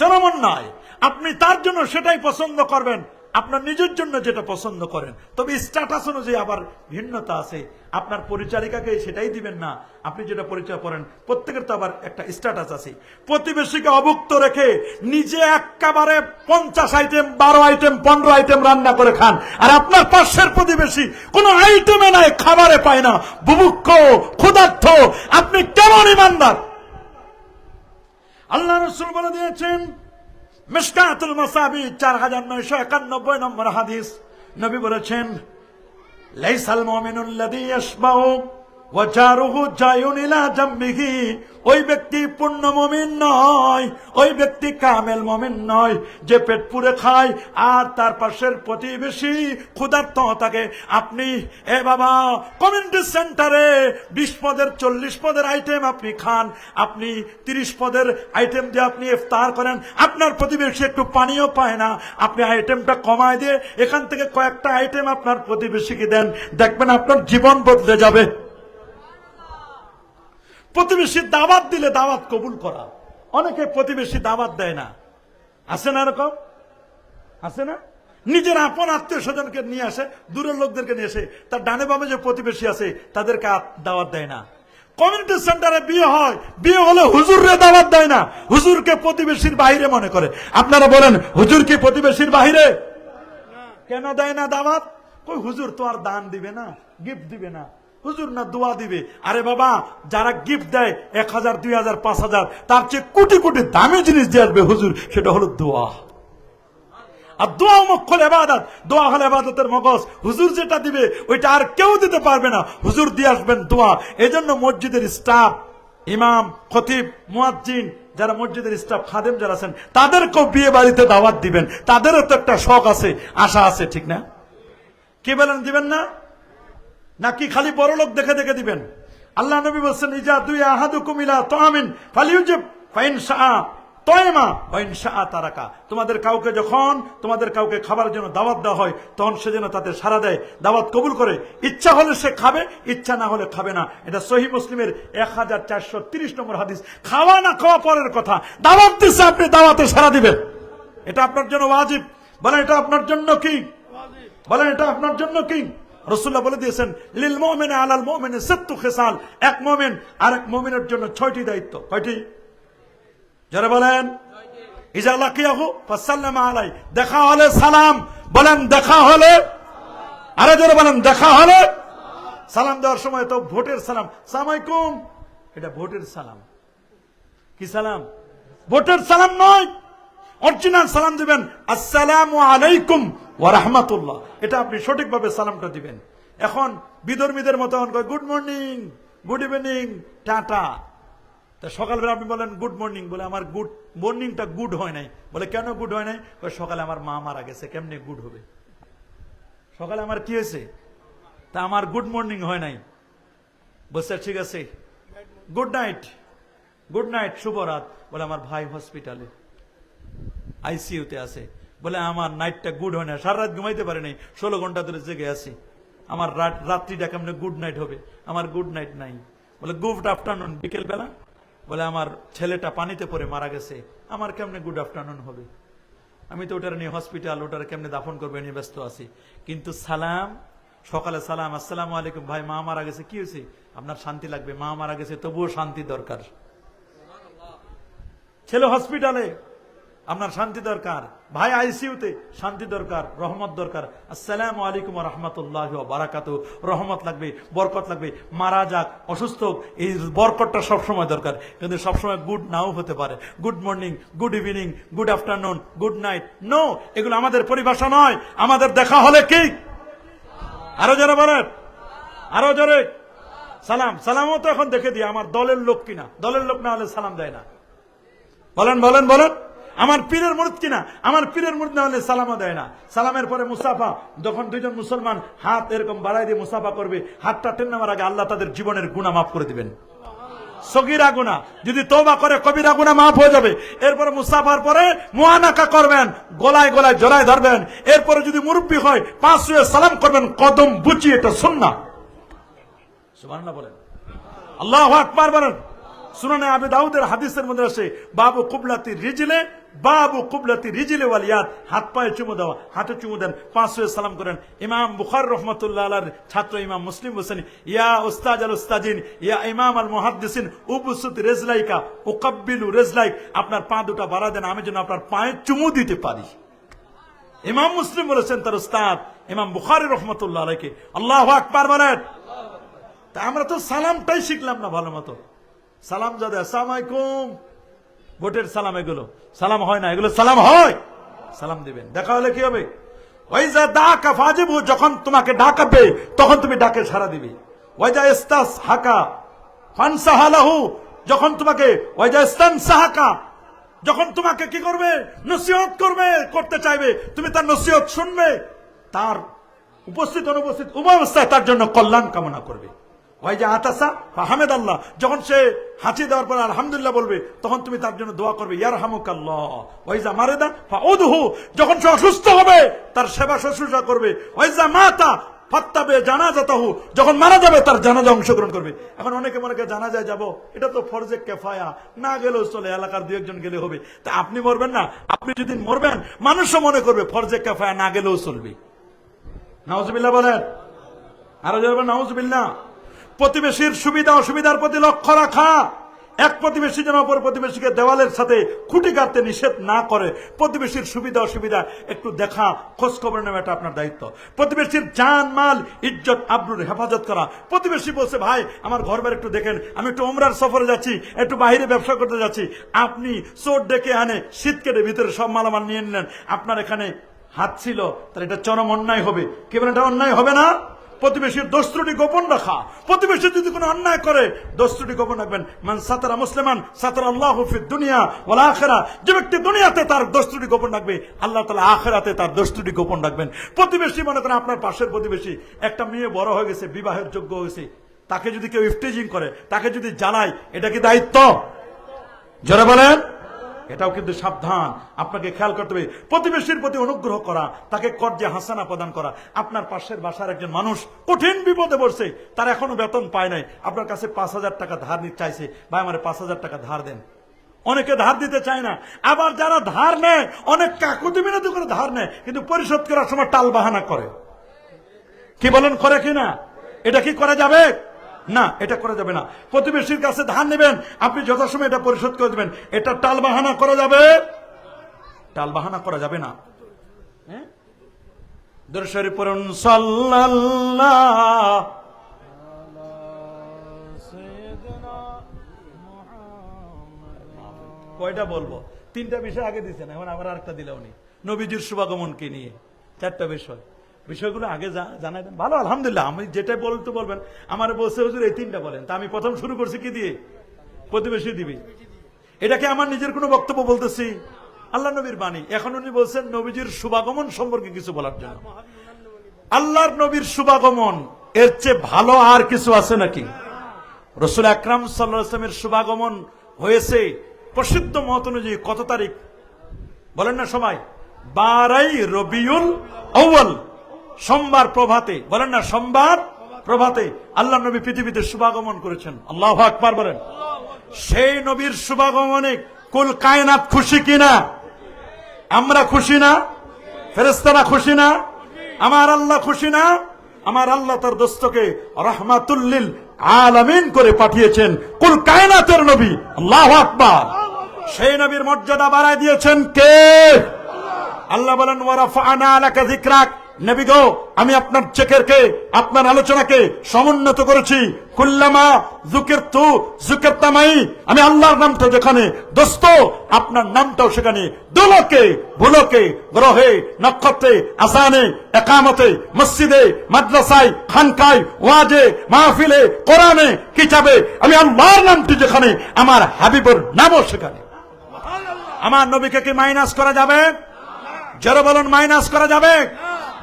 চরম অন্যায়। আপনি তার জন্য সেটাই পছন্দ করবেন, আপনার নিজের জন্য যেটা পছন্দ করেন। তবে স্ট্যাটাস অনুযায়ী আবার ভিন্নতা আছে। আপনার পরিচারিকাকে সেটাই দিবেন না, আপনি যেটা পরিচয় করেন। প্রত্যেকের তো আবার একটা স্ট্যাটাস আছে। প্রতিবেশীকে অভুক্ত রেখে নিজে একেবারে 50 আইটেম, 12 আইটেম, 15 আইটেম রান্না করে খান, আর আপনার পাশের প্রতিবেশী কোনো আইটেমে নাই, খাবারে পায় না, বুভুক্ষ, ক্ষুধার্ত। আপনি কেমন ঈমানদার? আল্লাহ রাসূল বলে দিয়েছেন, মিশকাতুল মাসাবি 4991 নম্বর হাদিস। নবী বলেছেন, লাইসাল মুমিনুল্লাযী ইয়াশবাউ ওয়া জারুহু জায়ুন ইলা জামবিহি, ওই ব্যক্তি পূর্ণ মুমিন নয়, ওই ব্যক্তি কামেল মুমিন নয়, যে পেট পুরে খায় আর তার পাশের প্রতিবেশী ক্ষুধার্ত থাকে। আপনি এ বাবা, কমিউনিটি সেন্টারে 20 পদের 40 পদের আইটেম আপনি খান, আপনি 30 পদের আইটেম দিয়ে আপনি ইফতার করেন, আপনার প্রতিবেশী একটু পানিও পায় না, আপনি আইটেমটা কমায় দিয়ে এখান থেকে কয়েকটা আইটেম আপনার প্রতিবেশীকে দেন, দেখবেন আপনার জীবন বদলে যাবে। প্রতিবেশী দাওয়াত দিলে দাওয়াত কবুল করা। অনেকে প্রতিবেশী দাওয়াত দেয় না, আছে না? এরকম আছে না? নিজের আপন আত্মীয় স্বজনকে নিয়ে আসে, দূরের লোকদেরকে নিয়ে আসে, তার ডানে বামে যে প্রতিবেশী আছে তাদেরকে দাওয়াত দেয় না। কমিউনিটি সেন্টারে বিয়ে হয়, বিয়ে হলে হুজুররে দাওয়াত দেয় না, হুজুরকে প্রতিবেশীর বাইরে মনে করে। আপনারা বলেন, হুজুর কি প্রতিবেশীর বাইরে? কেন দেয় না দাওয়াত? কই হুজুর তো আর দান দিবে না, গিফট দিবে না, হুজুর না দোয়া দিবে। আরে বাবা, যারা গিফট দেয় 1000, 2000, 5000, তার চেয়ে কোটি কোটি দামি জিনিস দিয়ে আসবে হুজুর, সেটা হলো দোয়া। আর দোয়া মুখ্যল ইবাদত, দোয়া হলো ইবাদতের মগজ। হুজুর যেটা দিবে ওইটা আর কেউ দিতে পারবে না, হুজুর দিয়ে আসবেন দোয়া। এজন্য মসজিদের স্টাফ, ইমাম, খতিব, মুয়াজ্জিন, যারা মসজিদের স্টাফ, খাদেম যারা আছেন, তাদেরকেও বিয়ে বাড়িতে দাওয়াত দিবেন। তাদেরও তো একটা শখ আছে, আশা আছে, ঠিক না? কি বলেন, দিবেন না? নাকি খালি বড় লোক দেখে দেখে দিবেন? আল্লাহ নবী বলছেন, ইজা দুই আহাদুকুম ইলা তাআমিন ফালিউজিব ফাইন শাআ তাইমা ওয়া ইন শাআ তারাকা। তোমাদের কাউকে খাবার জন্য দাওয়াত দেওয়া হয়, তখন সে যেন তাদের সাড়া দেয়, দাওয়াত কবুল করে। ইচ্ছা হলে সে খাবে, ইচ্ছা না হলে খাবে না। এটা সহিহ মুসলিমের 1430 নম্বর হাদিস। খাওয়া না খাওয়া পরের কথা, দাওয়াত দিচ্ছে, আপনি দাওয়াতে সাড়া দিবেন। এটা আপনার জন্য ওয়াজিব। বলেন এটা আপনার জন্য কি? বলেন এটা আপনার জন্য কি? রাসূলুল্লাহ বলে দিয়েছেন, লিল মুমিনি আলাল মুমিনি সিত্তু খিসাল। এক মুমিন আরেক মুমিনের জন্য 6টি দায়িত্ব। কয়টি? যারা বলেন, ইজা লাকিয়াহু ফাসাল্লামা আলাই। দেখা হলে সালাম। বলেন দেখা হলে, আরে যারা বলেন দেখা হলে সালাম দেওয়ার সময় তো ভোটের সালাম, আসসালামু আলাইকুম, এটা ভোটের সালাম। কি সালাম? ভোটের সালাম নয়। অরিজিনাল সালাম দিবেন, আসসালামু আলাইকুম ওয়া রাহমাতুল্লাহ। এটা আপনি সঠিকভাবে সালামটা দিবেন। এখন বিধর্মীদের মতো good morning, good evening, tata. তা সকালবেলা আপনি বলেন গুড মর্নিং, বলে আমার গুড মর্নিংটা গুড হয় নাই। বলে কেন গুড হয় নাই? সকালে আমার মা মারা গেছে, কেমনে গুড হবে? সকালে আমার কি হয়েছে? তা আমার গুড মর্নিং হয় নাই। বলছে ঠিক আছে, গুড নাইট, গুড নাইট, শুভরাত। বলে আমার ভাই হসপিটালে আইসিইউতে আছে। বলে আমার নাইটটা গুড হয় না, সারা রাত ঘুমাইতে পারে নাই, 16 ঘন্টা ধরে জেগে আছি। আমার রাত্রিটা কেমনে গুড নাইট হবে? আমার গুড নাইট নাই। বলে গুড আফটারনুন, বিকেল বেলা। বলে আমার ছেলেটা পানিতে পড়ে মারা গেছে, আমার কেমনে গুড আফটারনুন হবে? আমি তো ওটার নিয়ে হসপিটাল, ওটার কেমনে দাফন করবে নিয়ে ব্যস্ত আছি। কিন্তু সালাম, সকালে সালাম, আসসালামু আলাইকুম, ভাই মা মারা গেছে, কি হয়েছে? আপনার শান্তি লাগবে, মা মারা গেছে, তবুও শান্তি দরকার। ছেলে হসপিটালে, আপনার শান্তি দরকার। ভাই আইসিইউতে, শান্তি দরকার, রহমত দরকার। আসসালামু আলাইকুম ওয়া রাহমাতুল্লাহি ওয়া বারাকাতুহু, রহমত লাগবে, বরকত লাগবে। মারা যাক, অসুস্থ, এই বরকতটা সবসময় দরকার, কিন্তু সবসময় গুড নাও হতে পারে। Good morning, good evening, good afternoon, good night, no, এগুলো আমাদের পরিভাষা নয়। আমাদের দেখা হলে কি? আরো জোরে বলেন, আরো জোরে। সালাম, সালামও তো এখন দেখে দিই আমার দলের লোক কিনা। দলের লোক না হলে সালাম দেয় না। বলেন বলেন বলেন, আমার পীরের মুরিদ কিনা, আমার পীরের মুরিদ না হলে সালামও দেয় না। সালামের পরে মুসাফা, যখন দুইজন মুসলমান হাত এরকম বাড়াই দিয়ে মুসাফা করবে, হাতটা টেনে নেওয়ার আগে আল্লাহ তাদের জীবনের গুনাহ মাফ করে দিবেন। সগীরা গুনাহ, যদি তওবা করে কবিরা গুনাহ মাফ হয়ে যাবে। এরপরে মুসাফার পরে মুআনাকা করবেন, গলায় গলায় জড়ায় ধরবেন। এরপরে যদি মুরব্বি হয় 5 ছুঁয়ে সালাম করবেন, কদম বুঝিয়ে, এটা সুন্নাহ। সুবহানাল্লাহ বলেন, আল্লাহু আকবার বলেন। সুনানে আবি দাউদের হাদিসের মধ্যে আছে, বাবু কুবলাতি রিজলে, বাবু কুবলাতি রিজলে ওয়াল ইয়াদ। হাত পায়ে চুমু দেওয়া, হাতে চুমু দেন, 5 ছুঁয়ে সালাম করেন। ইমাম বুখারী রাহমাতুল্লাহ আলাইহির ছাত্র ইমাম মুসলিম বলেন, ইয়া উস্তাদ আল উস্তাদিন, ইয়া ইমাম আল মুহাদ্দিসিন, উবসুত রিজলাইকা উকাব্বিলু রিজলাইক। আপনার পা দুটো বাড়া দেন, আমি যেন আপনার পায়ে চুমু দিতে পারি। ইমাম মুসলিম বলেছেন তার উস্তাদ ইমাম বুখারী রাহমাতুল্লাহ আলাইহি। আল্লাহু আকবার বলেন। তা আমরা তো সালামটাই শিখলাম না ভালো মতো। সালাম যাদে, আসসালামু আলাইকুম, ভোটের সালাম, এগুলো সালাম হয় না, এগুলো সালাম হয়। সালাম দিবেন। দেখা হলে কি হবে? ওয়াইজা দাকা ফাজিবু, যখন তোমাকে ডাকাবে তখন তুমি ডাকে সাড়া দিবে। ওয়াইজা ইস্তাস হাকা ফানসাহালাহু, যখন তোমাকে, ওয়াইজা ইস্তানসাহাকা, যখন তোমাকে কি করবে? নসিহত করবে, করতে চাইবে, তুমি তার নসিহত শুনবে, তার উপস্থিত অনুপস্থিত উভয় অবস্থায় তার জন্য কল্যাণ কামনা করবে। ওয়াইজা আতাসা ফাহামেদ আল্লাহ, যখন সে হাঁচি দেওয়ার পর আলহামদুলিল্লাহ বলবে, তখন তুমি তার জন্য দোয়া করবে, ইয়ারহামুকাল্লাহ। ওয়াইজা মারেদা ফাউদহু, যখন সে অসুস্থ হবে তার সেবা শুশ্রূষা করবে। ওয়াইজা মাতা ফাত্তাবে জানাজাতাহু, যখন মারা যাবে তার জানাজা অংশগ্রহণ করবে। এখন অনেকে মনে করে জানাজায় যাব, এটা তো ফরজে কিফায়া, না গেলেও চলে, এলাকার 2-1 জন গেলে হবে। তা আপনি মরবেন না? আপনি যদি মরবেন, মানুষও মনে করবে ফরজে কিফায়া, না গেলেও চলবে। নাউজুবিল্লাহ বলেন, আরো যাবেন নাউজুবিল্লাহ। প্রতিবেশীর সুবিধা অসুবিধার প্রতি লক্ষ্য রাখা। এক প্রতিবেশী যেন অপর প্রতিবেশীকে দেওয়ালের সাথে খুঁটি গাঁথতে নিষেধ না করে। প্রতিবেশীর সুবিধা অসুবিধা একটু দেখা, খোঁজ খবর নেওয়া, এটা আপনার দায়িত্ব। প্রতিবেশীর জান মাল ইজ্জত আবরুর হেফাজত করা। প্রতিবেশী বলছে, ভাই আমার ঘর বাড়ি একটু দেখেন, আমি একটু ওমরার সফরে যাচ্ছি, একটু বাইরে ব্যবসা করতে যাচ্ছি। আপনি চোর ডেকে আনে, শীত কেটে ভিতরে সব মালামাল নিয়ে নিলেন, আপনার এখানে হাত ছিল, তাহলে এটা চরম অন্যায় হবে। কি বলেন, এটা অন্যায় হবে না? প্রতিবেশীর দোষ ত্রুটি গোপন রাখা। প্রতিবেশী যদি কোনো অন্যায় করে দোষ ত্রুটি গোপন রাখবেন। মান সাতারা মুসলিমান সাতারা আল্লাহু ফিদ দুনিয়া ওয়াল আখিরা। যে ব্যক্তি দুনিয়াতে তার দোষ ত্রুটি গোপন রাখবে, আল্লাহ তাআলা আখিরাতে তার দোষ ত্রুটি গোপন রাখবেন। প্রতিবেশী মনে করেন আপনার পাশের প্রতিবেশী, একটা মেয়ে বড় হয়ে গেছে, বিবাহের যোগ্য হয়েছে, তাকে যদি কেউ ইফটিজিং করে, তাকে যদি জ্বালায়, এটা কি দায়িত্ব? জোরে বলেন। এটাও কিন্তু সাবধান, আপনাকে খেয়াল করতে হবে। প্রতিবেশীর প্রতি অনুগ্রহ করা, তাকে কর্জে হাসানা প্রদান করা। আপনার পাশের বাসার একজন মানুষ কঠিন বিপদে পড়ছে, তার এখনো বেতন পায় নাই, আপনার কাছে 5,000 টাকা ধার নিতে চাইছে, ভাই আমার 5,000 টাকা ধার দেন। অনেকে ধার দিতে চায় না। আবার যারা ধার নেয়, অনেক কাকুতি মিনতি করে ধার নেয়, কিন্তু পরিশোধ করার সময় টাল বাহানা করে। কি বলেন, করে কিনা? এটা কি করা যাবে? না, এটা করা যাবে না। প্রতিবেশীর কাছে ধার নেবেন, আপনি যথাসময় এটা পরিশোধ করে দেবেন। এটা টাল বাহানা করা যাবে? টাল বাহানা করা যাবে না। দরুদ শরীফ পড়ুন, সাল্লাল্লাহু কয়টা বলবো? 3টা বিষয় আগে দিচ্ছেন, এখন আবার আরেকটা দিলে উনি নবীজির শুভাগমনকে নিয়ে 4টা বিষয়। বিষয়গুলো আগে জানাই দেন। ভালো, আলহামদুলিল্লাহ। আমি যেটাই বলতে বলবেন, আমার বলছে হুজুর এই 3টা বলেন। তা আমি প্রথম শুরু করছি কি দিয়ে? প্রতিবেশী দিবি। এটাকে আমার নিজের কোনো বক্তব্য বলতেছি? আল্লাহ নবীর বাণী। এখন উনি বলছেন নবীজির শুভাগমন সম্পর্কে কিছু বলার জন্য। আল্লাহর নবীর শুভাগমন এর চেয়ে ভালো আর কিছু আছে নাকি? রাসূল আকরাম সাল্লাল্লাহু আলাইহি ওয়াসাল্লামের শুভাগমন হয়েছে প্রসিদ্ধ মত অনুযায়ী কত তারিখ বলেন না সবাই? 12ই রবিউল আউয়াল, সোমবার প্রভাতে। বলেন না, সোমবার প্রভাতে আল্লাহ নবী পৃথিবীতে শুভাগমন করেছেন। আল্লাহু আকবার বলেন। সেই নবীর শুভাগমনে কুল কায়নাত খুশি কিনা? আমরা খুশি না? ফেরেশতারা খুশি না? আমার আল্লাহ খুশি না? আমার আল্লাহ তার দোস্তকে রাহমাতুল লিল আলামিন করে পাঠিয়েছেন, কুল কায়নাতের নবী। আল্লাহু আকবার। সেই নবীর মর্যাদা বাড়ায় দিয়েছেন কে? আল্লাহ বলেন, ওয়া রাফা'না লাকা যিকরাক। নবী গো, আমি আপনার জিকিরকে, আপনার আলোচনাকে সমুন্নত করেছি। কুল্লামা যুকিরতু যুকিরতামাই। আমি আল্লাহর নামটা যেখানে, দোস্ত আপনার নামটাও সেখানে। দোলকে ভুলকে, গ্রহে নক্ষত্রে, আসানে, একামতে, মসজিদে, মাদ্রাসায়, খানকায়, ওয়াজে, মাহফিলে, কোরআনে, কিতাবে আমি আল্লাহর নামটি যেখানে, আমার হাবিবের নামও সেখানে। আমার নবীকে কি মাইনাস করা যাবে? যারা বলেন মাইনাস করা যাবে?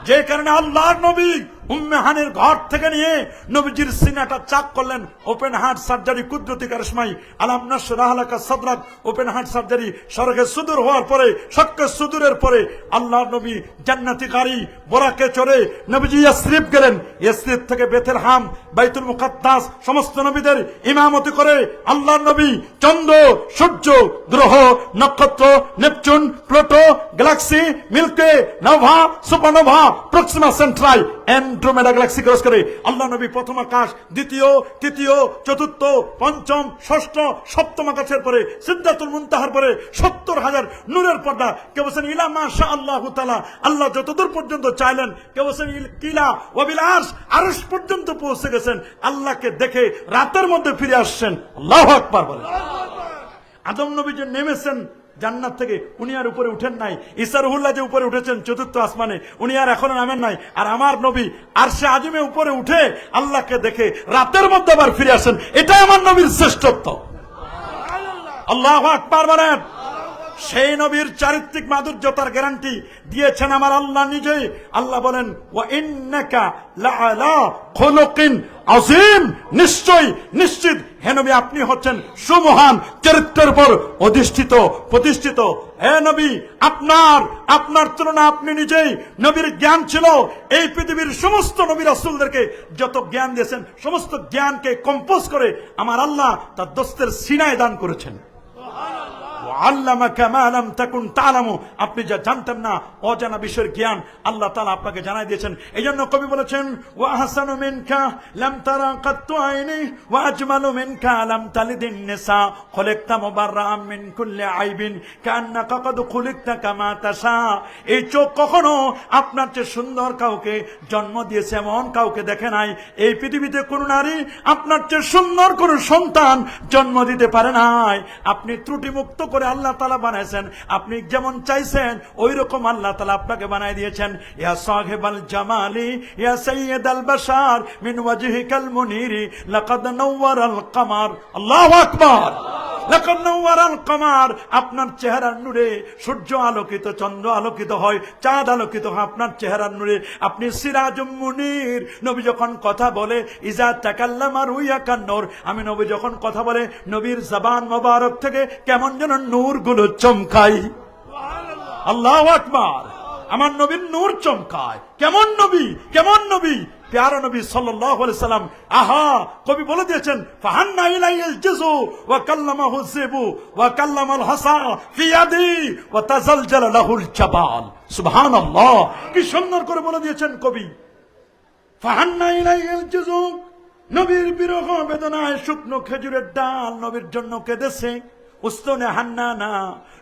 যে কারণে আল্লাহর নবী উম্মে হানির ঘর থেকে নিয়ে নবীজির সিনাটা চাক করলেন। ওপেন হার্ট সার্জারি, কুদরতি কারিশমাই আলাম নাশরাহ লাকা সাদরাক। ওপেন হার্ট সার্জারি, সরগে সুদূর হওয়ার পরে, শক্কে সুদূরের পরে আল্লাহর নবী জান্নাতি গাড়ি বোরাকে চড়ে নবীজি ইয়াসরিব গেলেন। ইয়াসরিব থেকে বেথলেহেম, বাইতুল মুকাদ্দাস সমস্ত নবীদের ইমামতি করে আল্লাহর নবী চন্দ্র, সূর্য, গ্রহ, নক্ষত্র, Neptune, Pluto, galaxy, milky, nova, supernova, Proxima Centauri, Andromeda galaxy cross করে আল্লাহ নবী প্রথম আকাশ, দ্বিতীয়, তৃতীয়, চতুর্থ, পঞ্চম, ষষ্ঠ, সপ্তম আকাশের পরে সিদরাতুল মুনতাহার পরে 70,000 নূরের পর্দা। কেউ বলেছেন ইলা মাশা আল্লাহু তাআলা, আল্লাহ যতদূর পর্যন্ত চাইলেন। কেউ বলেছেন কিলা ওয়াবিল আরশ, আরশ পর্যন্ত পৌঁছে গেছেন। আল্লাহকে দেখে রাতের মধ্যে ফিরে আসছেন। আল্লাহু আকবার বলেন। আদম নবী যে নেমেছেন জান্নাত থেকে, উনি আর উপরে উঠেন নাই। ঈসা রুহুল্লাহ যে উপরে উঠেছেন চতুর্থ আসমানে, উনি আর এখনো নামেন নাই। আর আমার নবী আরশে আজিমে উপরে উঠে আল্লাহকে দেখে রাতের মধ্যে আবার ফিরে আসেন। এটাই আমার নবীর শ্রেষ্ঠত্ব। আল্লাহু আকবার বলেন। সেই নবীর চারিত্রিক মাধুর্যতার গ্যারান্টি দিয়েছেন আমার আল্লাহ নিজেই। আল্লাহ বলেন, ওয়া ইন্নাকা লাআলা খুলুকিন আযীম। নিশ্চয়, নিশ্চিত হে নবী আপনি হচ্ছেন সুমহান চরিত্রের উপর অধিষ্ঠিত, প্রতিষ্ঠিত। হে নবী, আপনার তুলনা আপনি নিজেই। নবীর জ্ঞান ছিল এই পৃথিবীর সমস্ত নবী রাসূলদেরকে যত জ্ঞান দিয়েছেন, সমস্ত জ্ঞানকে কম্পোজ করে আমার আল্লাহ তার দোস্তের সিনায় দান করেছেন। আল্লামাকা মা লাম তাকুন তা'লামু। আপনি যা জানতেন না, অজানা বিষয়ের জ্ঞান আল্লাহ তাআলা আপনাকে জানাই দিয়েছেন। এইজন্য কবি বলেছেন, ওয়া আহসানু মিনকা লাম তারা কাত্তু আইনি ওয়া আজমালু মিনকা লাম তালিদিন নিসা খুলিকতা মুবাররাআম মিন কুল্লি আইবিন কান্নাকা কাদ খুলিকতা কামা তাশা। এই চোখ কখনো আপনার চেয়ে সুন্দর কাউকে জন্ম দিয়েছে এমন কাউকে দেখে নাই। এই পৃথিবীতে কোন নারী আপনার চেয়ে সুন্দর কোন সন্তান জন্ম দিতে পারে নাই। আপনি ত্রুটিমুক্ত করে করে আল্লাহ তাআলা বানাইছেন, আপনি যেমন চাইছেন ওই রকম আল্লাহ তাআলা আপনাকে বানায় দিয়েছেন। ইয়া সাহিবাল জামালি ইয়া সাইয়্যিদাল বাশার মিন ওয়াজহিকাল মুনিরি লাকাদ নাওয়ারাল কামার। আল্লাহু আকবার। লাকাদ নাওয়ারাল কামার, আপনার চেহারার নূরে সূর্য আলোকিত, চন্দ্র আলোকিত হয়, চাঁদ আলোকিত হয় আপনার চেহারার নূরে। আপনি সিরাজুম মুনির। নবী যখন কথা বলে ইজা তাকাল্লামা রুইয়াকান নূর, আমি নবী যখন কথা বলে নবীর জবান মোবারক থেকে কেমন যেন নূরগুলো চমকায়। আল্লাহু আকবার। আমার নবীর নূর চমকায়। কেমন নবী, কেমন নবী, প্যারা নবী সাল্লাল্লাহু আলাইহি সাল্লাম। আহা, কবি বলে দিয়েছেন ফাহান্না ইলাইহিল জুজু ওয়া কাল্লামাহু যিবু ওয়া কাল্লামাল হাসা ফি ইয়াদি ওয়া তাজালজালা লাহুল জাবাল। সুবহানাল্লাহ, কি সুন্দর করে বলে দিয়েছেন কবি। ফাহান্না ইলাইহিল জুজু, নবীর বিরহ বেদনায় শুকনো খেজুরের ডাল নবীর জন্য কেঁদেছে। উস্তনে হান্নানা,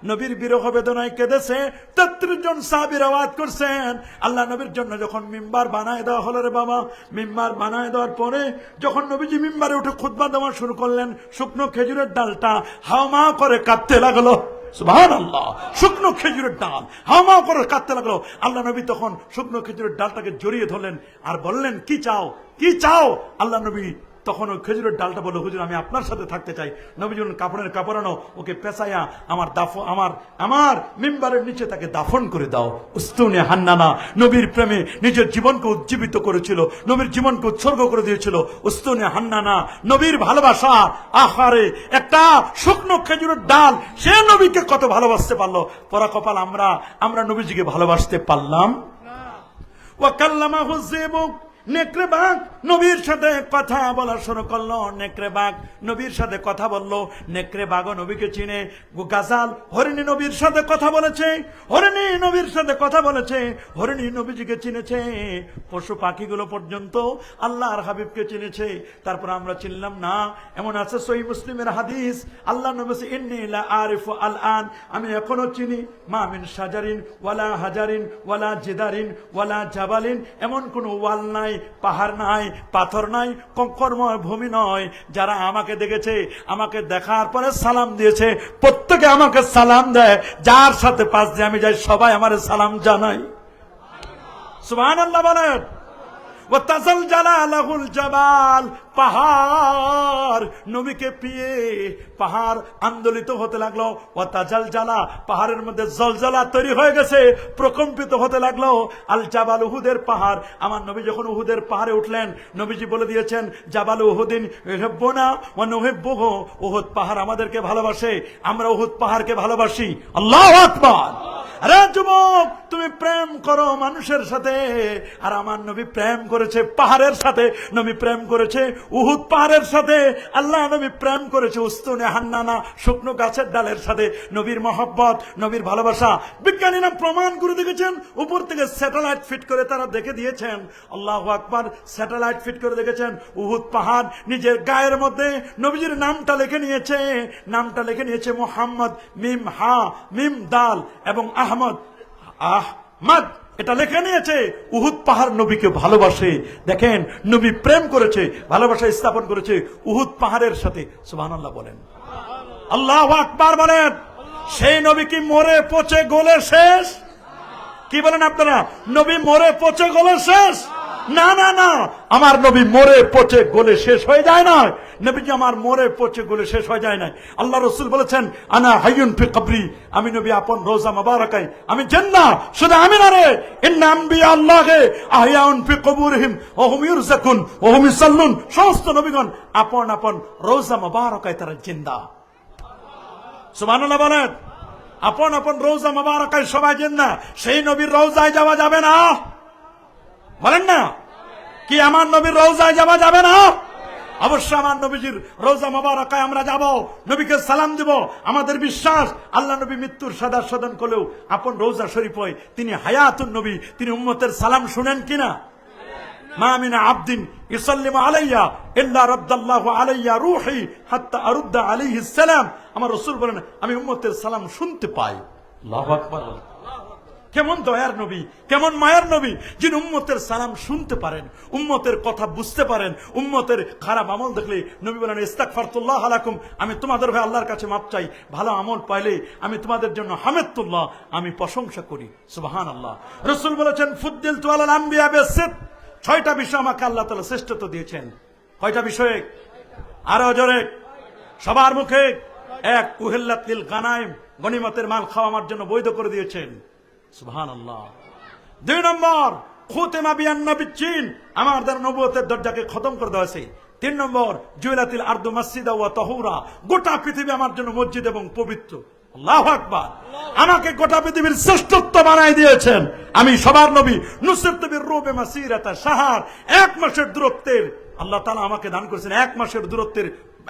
নবীর বিরহ বেদনায় কেঁদেছে। 33 জন সাহাবীর আওয়াজ করছেন আল্লাহ নবীর জন্য যখন মিম্বার বানায় দেওয়া হলো রে বাবা, মিম্বার বানায় দেওয়ার পরে যখন নবীজি মিম্বারে উঠে খুতবা দেওয়া শুরু করলেন, শুকনো খেজুরের ডালটা হাওমা করে কাঁদতে লাগলো। সুবহানাল্লাহ, শুকনো খেজুরের ডাল হাওমা করে কাঁদতে লাগলো। আল্লাহ নবী তখন শুকনো খেজুরের ডালটাকে জড়িয়ে ধরলেন আর বললেন কি চাও, কি চাও? আল্লাহ নবী তখন ওই খেজুরের ডালটা বলল হুজুর আমি আপনার সাথে থাকতে চাই। নবী যখন কাপড়ের কাপড়ানো ওকে পেঁচাইয়া আমার মিম্বারের নিচে তাকে দাফন করে দাও। উস্তুনে হান্নানা, নবীর প্রেমে নিজের জীবনকে উজ্জীবিত করেছিল, নবীর জীবনকে উৎসর্গ করে দিয়েছিল। উস্তুনে হান্নানা, নবীর ভালোবাসা। আহারে, একটা শুকনো খেজুরের ডাল সে নবীকে কত ভালোবাসতে পারলো। পরা কপাল আমরা নবীজিকে ভালোবাসতে পারলাম। ওয়া কাল্লামাহু যিবু, নেকড়ে বাঘ নবীর সাথে কথা বলা শুরু করলো। নেকড়ে বাঘ নবীর সাথে কথা বললো। নেকড়ে বাঘও নবীকে চিনে। গাজাল, হরিণী নবীর সাথে কথা বলেছে, হরিণী নবীর সাথে কথা বলেছে, হরিণী নবীজিকে চিনেছে। পশু পাখিগুলো পর্যন্ত আল্লাহর হাবিবকে চিনেছে। তারপর আমরা চিনলাম না? এমন আছে সহিহ মুসলিমের হাদিস, আল্লাহ নবী ইন্নী লা আরিফু আল আন, আমি এখনো চিনি মা মিন শাজারিন ওয়ালা হাজারিন ওয়ালা জিদারিন ওয়ালা জাবালিন, এমন কোন ওয়াল নাই, পাহাড় নাই, পাথর নাই, কঙ্করময় ভূমি নয়, যারা আমাকে দেখেছে, আমাকে দেখার পরে সালাম দিয়েছে, প্রত্যেকে আমাকে সালাম দেয়। যার সাথে পাশ দিয়ে আমি যাই সবাই আমার সালাম জানাই। সুবহানাল্লাহ বলেন। ওয়া তাজালজালা লাহুল জাবাল, পাহাড় নবীকে পেয়ে পাহাড় আন্দোলিত হতে লাগলো। ওয়া তাজালজালা, পাহাড়ের মধ্যে জলজলা তৈরি হয়ে গেছে, প্রকম্পিত হতে লাগলো। আল জাবাল, উহুদের পাহাড়। আমার নবী যখন উহুদের পাহাড়ে উঠলেন, নবীজি বলে দিয়েছেন জাবাল উহুদিন ইউহিব্বুনা ওয়া নুহিব্বুহু, উহুদ পাহাড় আমাদেরকে ভালোবাসে, আমরা উহুদ পাহাড়কে ভালোবাসি। আল্লাহু আকবার। আরে যুবক, তুমি প্রেম করো মানুষের সাথে, আর আমার নবী প্রেম করেছে পাহাড়ের সাথে। নবী প্রেম করেছে উহুদ পাহাড়ের সাথে। আল্লাহ নবী প্রেম করেছে উস্তুনে হান্নানা, শুকনো গাছের ডালের সাথে। নবীর মহব্বত, নবীর ভালোবাসা বিজ্ঞানীরা প্রমাণ করে দেখেছেন। উপর থেকে স্যাটেলাইট ফিট করে তারা দেখে দিয়েছেন। আল্লাহু আকবার। স্যাটেলাইট ফিট করে দেখেছেন উহুদ পাহাড় নিজের গায়ের মধ্যে নবীজির নামটা লিখে নিয়েছে। নামটা লিখে নিয়েছে মুহাম্মদ, মিম হা মিম দাল এবং আহমদ, আহমদ, এটা লেখা নিয়েছে। উহুদ পাহাড় নবীকে ভালোবাসে। দেখেন, নবী প্রেম করেছে, ভালোবাসা স্থাপন করেছে উহুদ পাহাড়ের সাথে। সুবহানাল্লাহ বলেন, আল্লাহু আকবার বলেন। সেই নবী কি মরে পচে গলে শেষ? কি বলেন আপনারা? নবী মরে পচে গলে শেষ? না না না, আমার নবী মরে পচে গলে শেষ হয়ে যায় না। নবীজি আমার মরে পচে গলে শেষ হয়ে যায় না। আল্লাহ রাসূল বলেছেন আনা হাইয়ুন ফি কবরি, আমি নবী আপন রওজা মুবারাকায় আমি জিন্দা। শুধু আমি না রে, ইন্না আম্বিয়া আল্লাহে আহয়াউন ফি কবুরিহিম ওয়া হুম ইউরযাকুন ওয়া হুম ইসাল্লুন, সমস্ত নবীগণ আপন আপন রওজা মুবারাকায় তারা জিন্দা। সুবহানাল্লাহ বলেন। আপন আপন রওজা মুবারাকায় সবাই জিন্দা। সেই নবীর রওজায় যাওয়া যাবে না? বলেন না, কি আমার নবীর রওজায় যাওয়া যাবে না? অবশ্যই আমার নবীজির রওজা মুবারাকায় আমরা যাব, নবীকে সালাম দেব। আমাদের বিশ্বাস আল্লাহ নবী মৃত্যুর সাদা করলেও আপন রওজা শরীফ হয়। তিনি হায়াতুন নবী, তিনি উম্মতের সালাম শুনেন কিনা? মা মিন আবদিন ইসাল্লিমু আলাইয়া ইল্লা রাদ্দাল্লাহু আলাইয়া রূহি হাত্তা আরুদ্দা আলাইহিস সালাম। আমার রাসূল বলেন আমি উম্মতের সালাম শুনতে পাই। আল্লাহু আকবার। কেমন দয়ার নবী, কেমন মায়ার নবী, যিনি উম্মতের সালাম শুনতে পারেন, উম্মতের কথা বুঝতে পারেন, উম্মতের খারাপ আমল দেখলে নবী বলেন ইস্তাগফারতুল্লাহ লাকুম, আমি তোমাদের ভাই আল্লাহর কাছে মাপ চাই, ভালো আমল পাইলে আমি তোমাদের জন্য হামেদতুল্লাহ, আমি প্রশংসা করি। সুবহানাল্লাহ। রাসূল বলেছেন ফুদ্দিলতু আলাল আম্বিয়া বিসিত, 6টা বিষয় আমাকে আল্লাহ তাআলা শ্রেষ্ঠত্ব দিয়েছেন। কয়টা বিষয়ে? আরো জোরে, সবার মুখে। এক, উহিল্লাত লিল গানাইম, গনিমতের মাল খাওয়া আমার জন্য বৈধ করে দিয়েছেন। সুবহানাল্লাহ। 2 নম্বর, খুতেমা বিয়ান নবিয়্যিন, আমার দ্বারা নবুয়তের দরজাকে খতম করে দেওয়া হয়েছে। 3 নম্বর, জুইলাতিল আরদু মাসজিদা ওয়া তাহুরা, গোটা পৃথিবী আমার জন্য মসজিদ এবং পবিত্র। আল্লাহু আকবার। আমাকে গোটা পৃথিবীর শ্রেষ্ঠত্ব বানাই দিয়েছেন। আমি সবার নবী। নুসরাত বির রুবে মাসিরাতা শাহর, 1 মাসের দূরত্বের আল্লাহ তাআলা আমাকে দান করেছেন। 1 মাসের দূরত্বের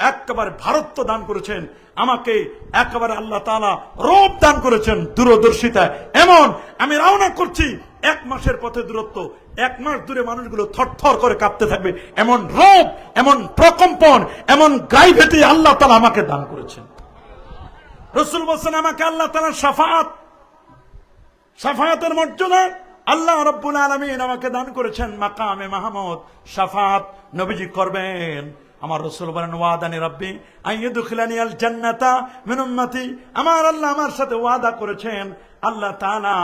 একেবারে ভারত্ব দান করেছেন আমাকে, একেবারে আল্লাহ তাআলা রূপ দান করেছেন, দূরদর্শিতা। এমন আমি রওনা করছি, 1 মাসের পথে দূরত্ব, 1 মাস দূরে মানুষগুলো থরথর করে কাঁপতে থাকবে, এমন রূপ, এমন প্রকম্পন, এমন গ্রাইভিটি আল্লাহ তাআলা আমাকে দান করেছেন। রাসূল বলেন আমাকে আল্লাহ তাআলা শাফাআতের মর্যাদা আল্লাহ রাব্বুল আলামিন আমাকে দান করেছেন। মাকামে মাহমুদ শাফাআত নবীজি করবেন। আমার রাসূল বলেন ওয়াদানি রাব্বি আইয়ুদখিলানি আল জান্নাতা মিন উম্মতি, আমার আল্লাহ আমার সাথে ওয়াদা করেছেন, আল্লাহ তাআলা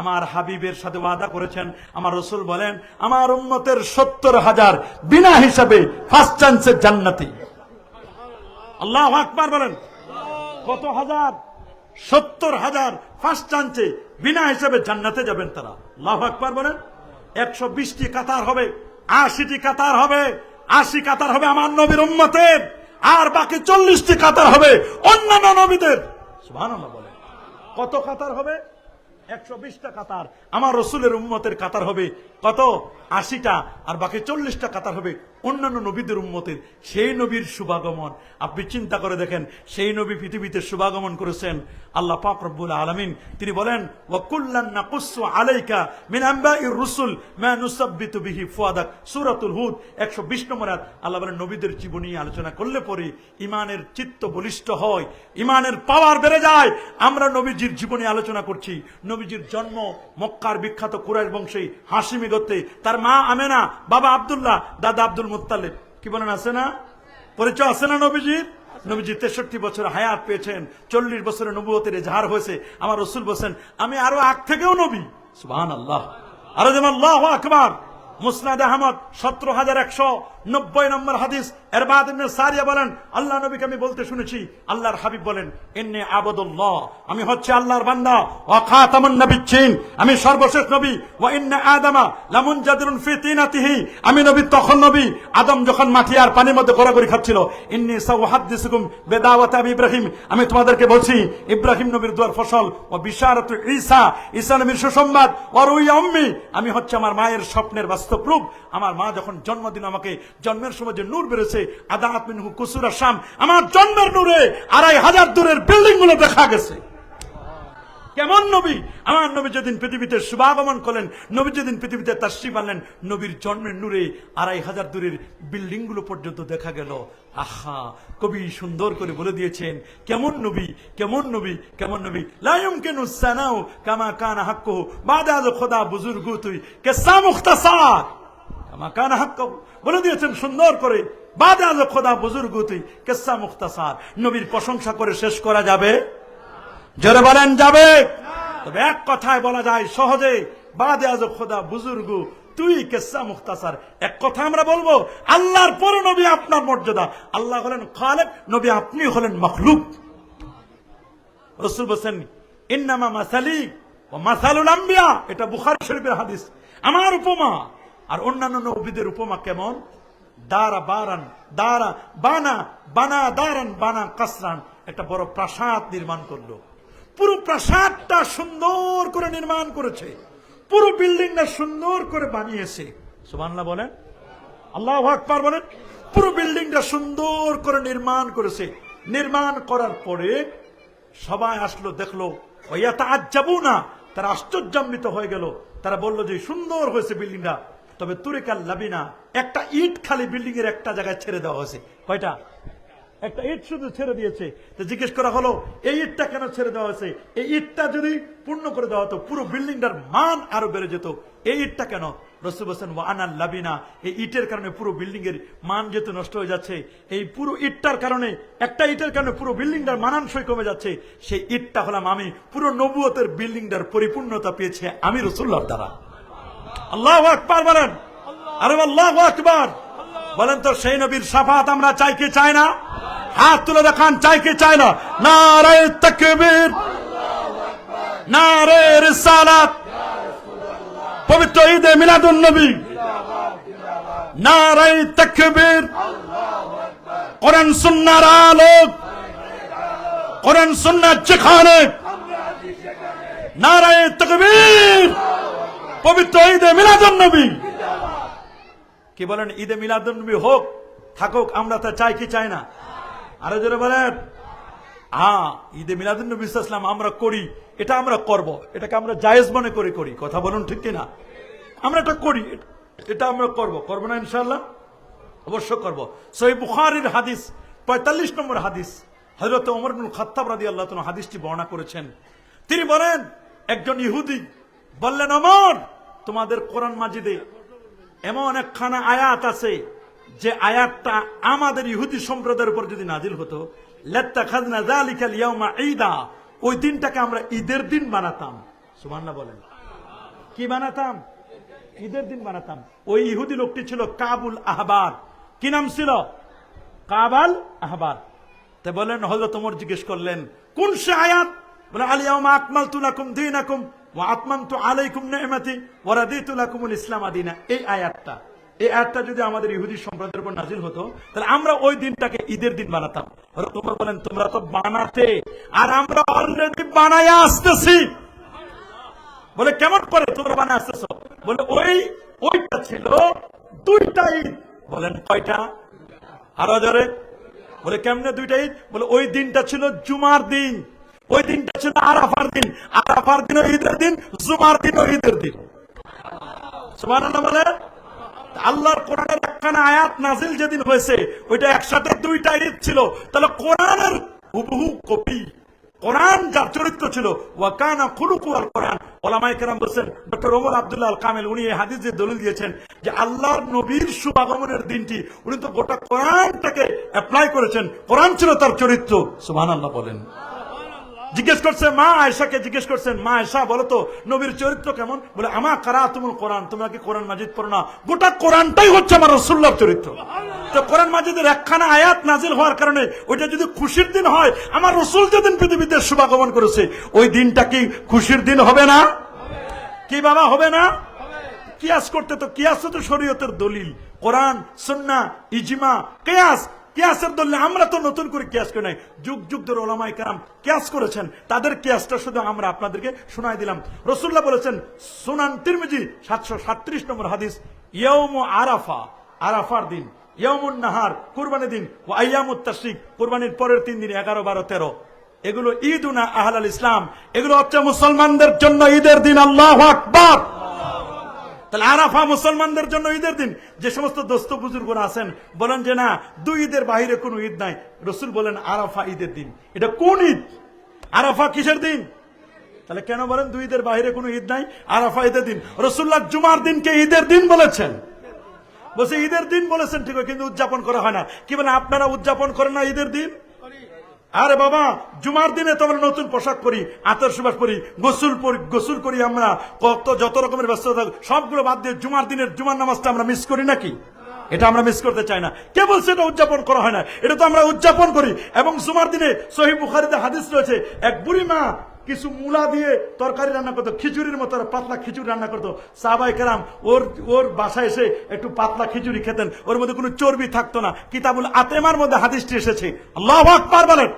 আমার হাবিবের সাথে ওয়াদা করেছেন। আমার রাসূল বলেন আমার উম্মতের 70,000 বিনা হিসাবে ফার্স্ট চান্সে জান্নাতি। আল্লাহু আকবার বলেন। কত হাজার? 70,000 ফার্স্ট চান্সে বিনা হিসাবে জান্নাতে যাবেন তারা। আল্লাহু আকবার বলেন। 120টি কাতার হবে, 80টি কাতার হবে, 80 কাতার হবে আমার নবীর উম্মতের, আর বাকি 40টি কাতার হবে অন্যান্য নবীদের। সুবহানাল্লাহ বলেন। কত কাতার হবে? 120টা কাতার আমার রাসূলের উম্মতের কাতার হবে কত? 80টা, আর বাকি 40টা কাতার হবে অন্যান্য নবীদের উম্মতের। সেই নবীর শুভাগমন আপনি চিন্তা করে দেখেন, সেই নবী পৃথিবীতে শুভাগমন করেছেন আল্লাহ পাক রব্বুল আলামিন। তিনি বলেন ওয়া কুল্লান নাকুসু আলাইকা মিন আনবাইর রুসুল মা নুসাব্বিতু বিহি ফুয়াদাক, সূরাতুল হুদ 120 নম্বর আয়াত। আল্লাহ বলেন নবীদের জীবনী আলোচনা করলে পরে ইমানের চিত্ত বলিষ্ঠ হয়, ইমানের পাওয়ার বেড়ে যায়। আমরা নবীজির জীবনী আলোচনা করছি। নবীজির জন্ম মক্কার বিখ্যাত কুরাইশ বংশে হাশিমি গোত্রে, তার মা আমেনা, বাবা আব্দুল্লাহ, দাদা আব্দুল মুত্তালিব। কি বলেন আছে না? পরিচয় আছে না নবীজির? নবীজি 63 বছর হায়াত পেয়েছেন, 40 বছরের নবুয়তের ইজহার হয়েছে। আমার রাসূল বলেন আমি আরো আগ থেকেও নবী। সুবহানাল্লাহ। আরো যেমন আল্লাহু আকবার। মুসনাদ আহমদ 17,190 নম্বর হাদিস। ইরবাদ ইবনে সারিয়া বলেন আল্লাহ নবীকে আমি বলতে শুনেছি, আল্লাহর হাবিব বলেন ইন্নী আবদুল্লাহ, আমি হচ্ছে আল্লাহর বান্দা, ওয়া খাতামুন নবিয়্যিন, আমি সর্বশেষ নবী, ওয়া ইন্না আদামা লামুনজাদিরুন ফি তিনাতিহি, আমি নবী তখন নবী আদম যখন মাটি আর পানির মধ্যে ঘোরাঘুরি খাচ্ছিল। ইন্নী সাউহাদ্দিসুকুম বিদাওয়াত আবি ইব্রাহিম, আমি তোমাদেরকে বলছি ইব্রাহিম নবীর দুয়ার ফসল, ওয়া বিশারাতু ঈসা, ঈসা নবীর সুসংবাদ, ওয়া রুইয়া উম্মি, আমি হচ্ছে আমার মায়ের স্বপ্নের বাস্তব রূপ। আমার মা যখন জন্মদিন আমাকে জন্মের সময় যে নূর বেরোছে, আদাত মিনহু কুসুরা শাম, আমার জন্মের নূরে 2,500 দূরের বিল্ডিং গুলো দেখা গেছে। কেমন নবী! আমার নবী যেদিন পৃথিবীতে শুভাগমন করলেন, নবী যেদিন পৃথিবীতে তাশরীফ আনলেন, নবীর জন্মের নূরে 2,500 দূরের বিল্ডিং গুলো পর্যন্ত দেখা গেল। আহা, কবি সুন্দর করে বলে দিয়েছেন কেমন নবী, কেমন নবী, কেমন নবী। লা ইউমকিনু সানাউ কামা কানা হাক্কুহু বাদা আল খোদা বুজুর্গ তুই কিসসা মুখতাসার কামা কানা হাক্কুহু, বলে দিয়েছেন সুন্দর করে বাদা আল খোদা বুজুর্গ তুই কিসসা মুখতাসার। নবীর প্রশংসা করে শেষ করা যাবে? জোরে বলেন যাবে? তবে এক কথায় বলা যায় সহজে, বাদে আজ খোদা বুজুর্গ তুই কিসসা মুখতাসার। এক কথা আমরা বলবো আল্লাহর পর নবী আপনার মর্যাদা। আল্লাহ হলেন খালেক, নবী আপনি হলেন মখলুক। রাসূল বলেন ইন্নামা মাসালি ওয়া মাসালুল আম্বিয়া, এটা বুখারী শরীফের হাদিস। আমার উপমা আর অন্যান্য নবীদের উপমা কেমন? দারা বারান দারা বানা বানা দারান বানা কাসরান, একটা বড় প্রাসাদ নির্মাণ করলো, পুরো প্রাসাদটা সুন্দর করে নির্মাণ করেছে, পুরো বিল্ডিংটা সুন্দর করে বানিয়েছে। সুবহানাল্লাহ বলেন, আল্লাহু আকবার বলেন। পুরো বিল্ডিংটা সুন্দর করে নির্মাণ করেছে। নির্মাণ করার পরে সবাই আসলো, দেখলো, ওয়ায়াতাআজ্জাবুনা, তারা আশ্চর্যান্বিত হয়ে গেল। তারা বলল যে সুন্দর হয়েছে বিল্ডিংটা, তবে তুরিকাল লাবিনা, একটা ইট খালি বিল্ডিং এর একটা জায়গায় ছেড়ে দেওয়া হয়েছে। কয়টা? একটা ইট শুধু ছেড়ে দিয়েছে। তো জিজ্ঞেস করা হলো এই ইটটা কেন ছেড়ে দেওয়া হয়েছে? এই ইটটা যদি পূর্ণ করে দেওয়া হতো পুরো বিল্ডিংটার মান আরো বেড়ে যেত। এই ইটটা কেন? রাসূল বলেন ওয়া আনাল লাবিনা, এই ইটের কারণে পুরো বিল্ডিং এর মান যেহেতু নষ্ট হয়ে যাচ্ছে, এই পুরো ইটটার কারণে, একটা ইটের কারণে পুরো বিল্ডিংটার মানানসই কমে যাচ্ছে, সেই ইটটা হলাম আমি। পুরো নবুয়তের বিল্ডিংটার পরিপূর্ণতা পেয়েছে আমি রাসূলুল্লাহর দ্বারা। আল্লাহু আকবার বলেন, আরে আল্লাহু আকবার বলেন। তো সেই নবীর শাফাত আমরা চাই কি চাই না? হাত তুলে দেখান, চাই কি চাই না? নারে তাকবীর, নারে রিসালাত, পবিত্র ঈদে মিলাদুন নবী, নারে তাকবীর, কোরআন সুন্নাহর আলোক, কোরআন সুন্নাহ যেখানে, নারে তাকবীর, পবিত্র ঈদে মিলাদুন নবী। কি বলেন? ঈদে মিলাদুন নবী হোক, থাকুক, আমরা তা চাই কি চাই না? আরো জোরে বলেন। হ্যাঁ, ঈদে মিলাদুন নবী সাল্লাল্লাহু আলাইহি ওয়াসাল্লাম আমরা করি, এটা আমরা করব, এটাকে আমরা জায়েজ মনে করে করি। কথা বলুন ঠিক কিনা? আমরা এটা করি, এটা আমরা করব না ইনশাআল্লাহ? অবশ্য করব। সহিহ বুখারীর হাদিস 45 নম্বর হাদিস, হযরত ওমর ইবনে খাত্তাব রাদিয়াল্লাহু তাআলা হাদিসটি বর্ণনা করেছেন। তিনি বলেন, একজন ইহুদি বললেন, ওমর, তোমাদের কোরআন মাজিদে এমন একখানা আয়াত আছে যে আয়াতটা আমাদের ইহুদি সম্প্রদায়ের উপর যদি নাজিল হতো, লাত্তাখাযনা যালিকাল ইয়াউমা ঈদা, ওই দিনটাকে আমরা ঈদের দিন বানাতাম। সুবহানাল্লাহ বলেন। কি বানাতাম? ঈদের দিন বানাতাম। ওই ইহুদি লোকটি ছিল কাবুল আহবার। কি নাম ছিল? কাবাল আহবার। তাই বলেন, হযরত ওমর জিজ্ঞেস করলেন, কোন সে আয়াত? বলে, আল ইয়াউমা আকমালতু লাকুম দীনাকুম ওয়া আতমামতু আলাইকুম নি'মাতি ওয়া রাদিতু লাকুমুল ইসলাম দীনা। এই আয়াতটা যদি আমাদের ইহুদি সম্প্রদায়ের উপর নাজিল হতো, তাহলে আমরা ওই দিনটাকে ঈদের দিন বানাতাম। হযরত ওমর বলেন, তোমরা তো বানাতে, আর আমরা অলরেডি বানায়া আসতেছি। বলে, কেমন করে তোমরা বানায় আসতেছো? বলে, ওইটা ছিল দুইটা ঈদ। বলেন, কয়টা? আরো জোরে বলে, কেমনে দুইটা ঈদ? বলে, ওই দিনটা ছিল জুমার দিন, ওই দিনটা ছিল আরাফার দিন, আরাফার দিনও ঈদের দিন, জুমার দিনও ঈদের দিন। সুবহানাল্লাহ বলে। আল্লাহর কোরআনের একখানা আয়াত নাজিল যেদিন হয়েছে, ওইটা একসাথে দুইটা ঈদ ছিল। তাহলে কোরআনের হুবহু কপি, কোরআন যার চরিত্র ছিল, ওয়া কানা খুলুকুল কোরআন। ওলামায়ে কেরাম বলেন, ডক্টর ওমর আব্দুল্লাহ আল কামেল, উনি এই হাদিস দিয়ে দলিল দিয়েছেন যে আল্লাহর নবীর শুভাগমনের দিনটি উনি তো গোটা কোরআনটাকে অ্যাপ্লাই করেছেন, কোরআন ছিল তার চরিত্র। সুবহানাল্লাহ বলেন। জিজ্ঞেস করছে মা আয়েশাকে, জিজ্ঞেস করছেন, মা আয়েশা বলো তো নবীর চরিত্র কেমন? বলে, আমা কারাতুমুল কোরআন, তোমরা কি কোরআন মাজিদ পড়ো না? গোটা কোরআনটাই হচ্ছে আমার রাসূলুল্লাহর চরিত্র। তো কোরআন মাজিদের একখানা আয়াত নাজিল হওয়ার কারণে ওইটা যদি খুশির দিন হয়, আমার রাসূল যেদিন পৃথিবীতে শুভাগমন করেছে, ওই দিনটা কি খুশির দিন হবে না? কি বাবা, হবে না? কিয়াস করতে তো, কিয়াস তো শরীয়তের দলিল, কোরআন, সুন্নাহ, ইজমা, কিয়াস, কিয়াসের দলিল। আমরা তো নতুন করে কিয়াস করে নাই, যুগ যুগ ধরে ওলামায়ে কেরাম কিয়াস করেছেন, তাদের কিয়াসটা শুধু আমরা আপনাদেরকে শোনাই দিলাম। রাসূলুল্লাহ বলেছেন, সুনান তিরমিজি 737 নম্বর হাদিস, ইয়াউমু আরাফা, আরাফার দিন, ইয়াউমুন নাহার, কুরবানির দিন, ওয়া আইয়ামুত তাশরিক, কুরবানির পরের 3 দিন, 11, 12, 13, এগুলো ঈদুনা আহলাল ইসলাম, এগুলো হচ্ছে মুসলমানদের জন্য ঈদের দিন। আল্লাহু আকবার। তাহলে আরাফা মুসলমানদের জন্য ঈদের দিন। যে সমস্ত দোস্ত বুজুর্গরা আছেন বলেন যে না, দুই ঈদের বাইরে কোনো ঈদ নাই, রাসূল বলেন আরাফা ঈদের দিন। এটা কোন ঈদ? আরাফা কিসের দিন? তাহলে কেন বলেন দুই ঈদের বাইরে কোনো ঈদ নাই, আরাফা ঈদের দিন? রাসূলুল্লাহ জুমার দিনকে ঈদের দিন বলেছেন। বলছে ঈদের দিন বলেছেন ঠিক, কিন্তু উদযাপন করা হয় না। কি বলেন, আপনারা উদযাপন করেন না ঈদের দিন? আরে বাবা, জুমার দিনে তো আমরা নতুন পোশাক পরি, আতর সুবাস পরি, গোসল করি, আমরা যত রকমের ব্যস্ততা সবগুলো বাদ দিয়ে জুমার দিনের জুমার নামাজটা আমরা মিস করি নাকি? এটা আমরা মিস করতে চাই না। কে বলছে এটা উদযাপন করা হয় না? এটা তো আমরা উদযাপন করি। এবং জুমার দিনে সহিহ বুখারীতে হাদিস রয়েছে, এক বুড়ি মা কিছু মূলা দিয়ে তরকারি রান্না করতো, খিচুড়ির মতো পাতলা খিচুড়ি রান্না করতো। সাহাবায়ে কেরাম ওর বাসায় এসে একটু পাতলা খিচুড়ি খেতেন, ওর মধ্যে কোনো চর্বি থাকতো না। কিতাবুল আতেমার মধ্যে হাদিসটি এসেছে। আল্লাহু আকবার বলেন।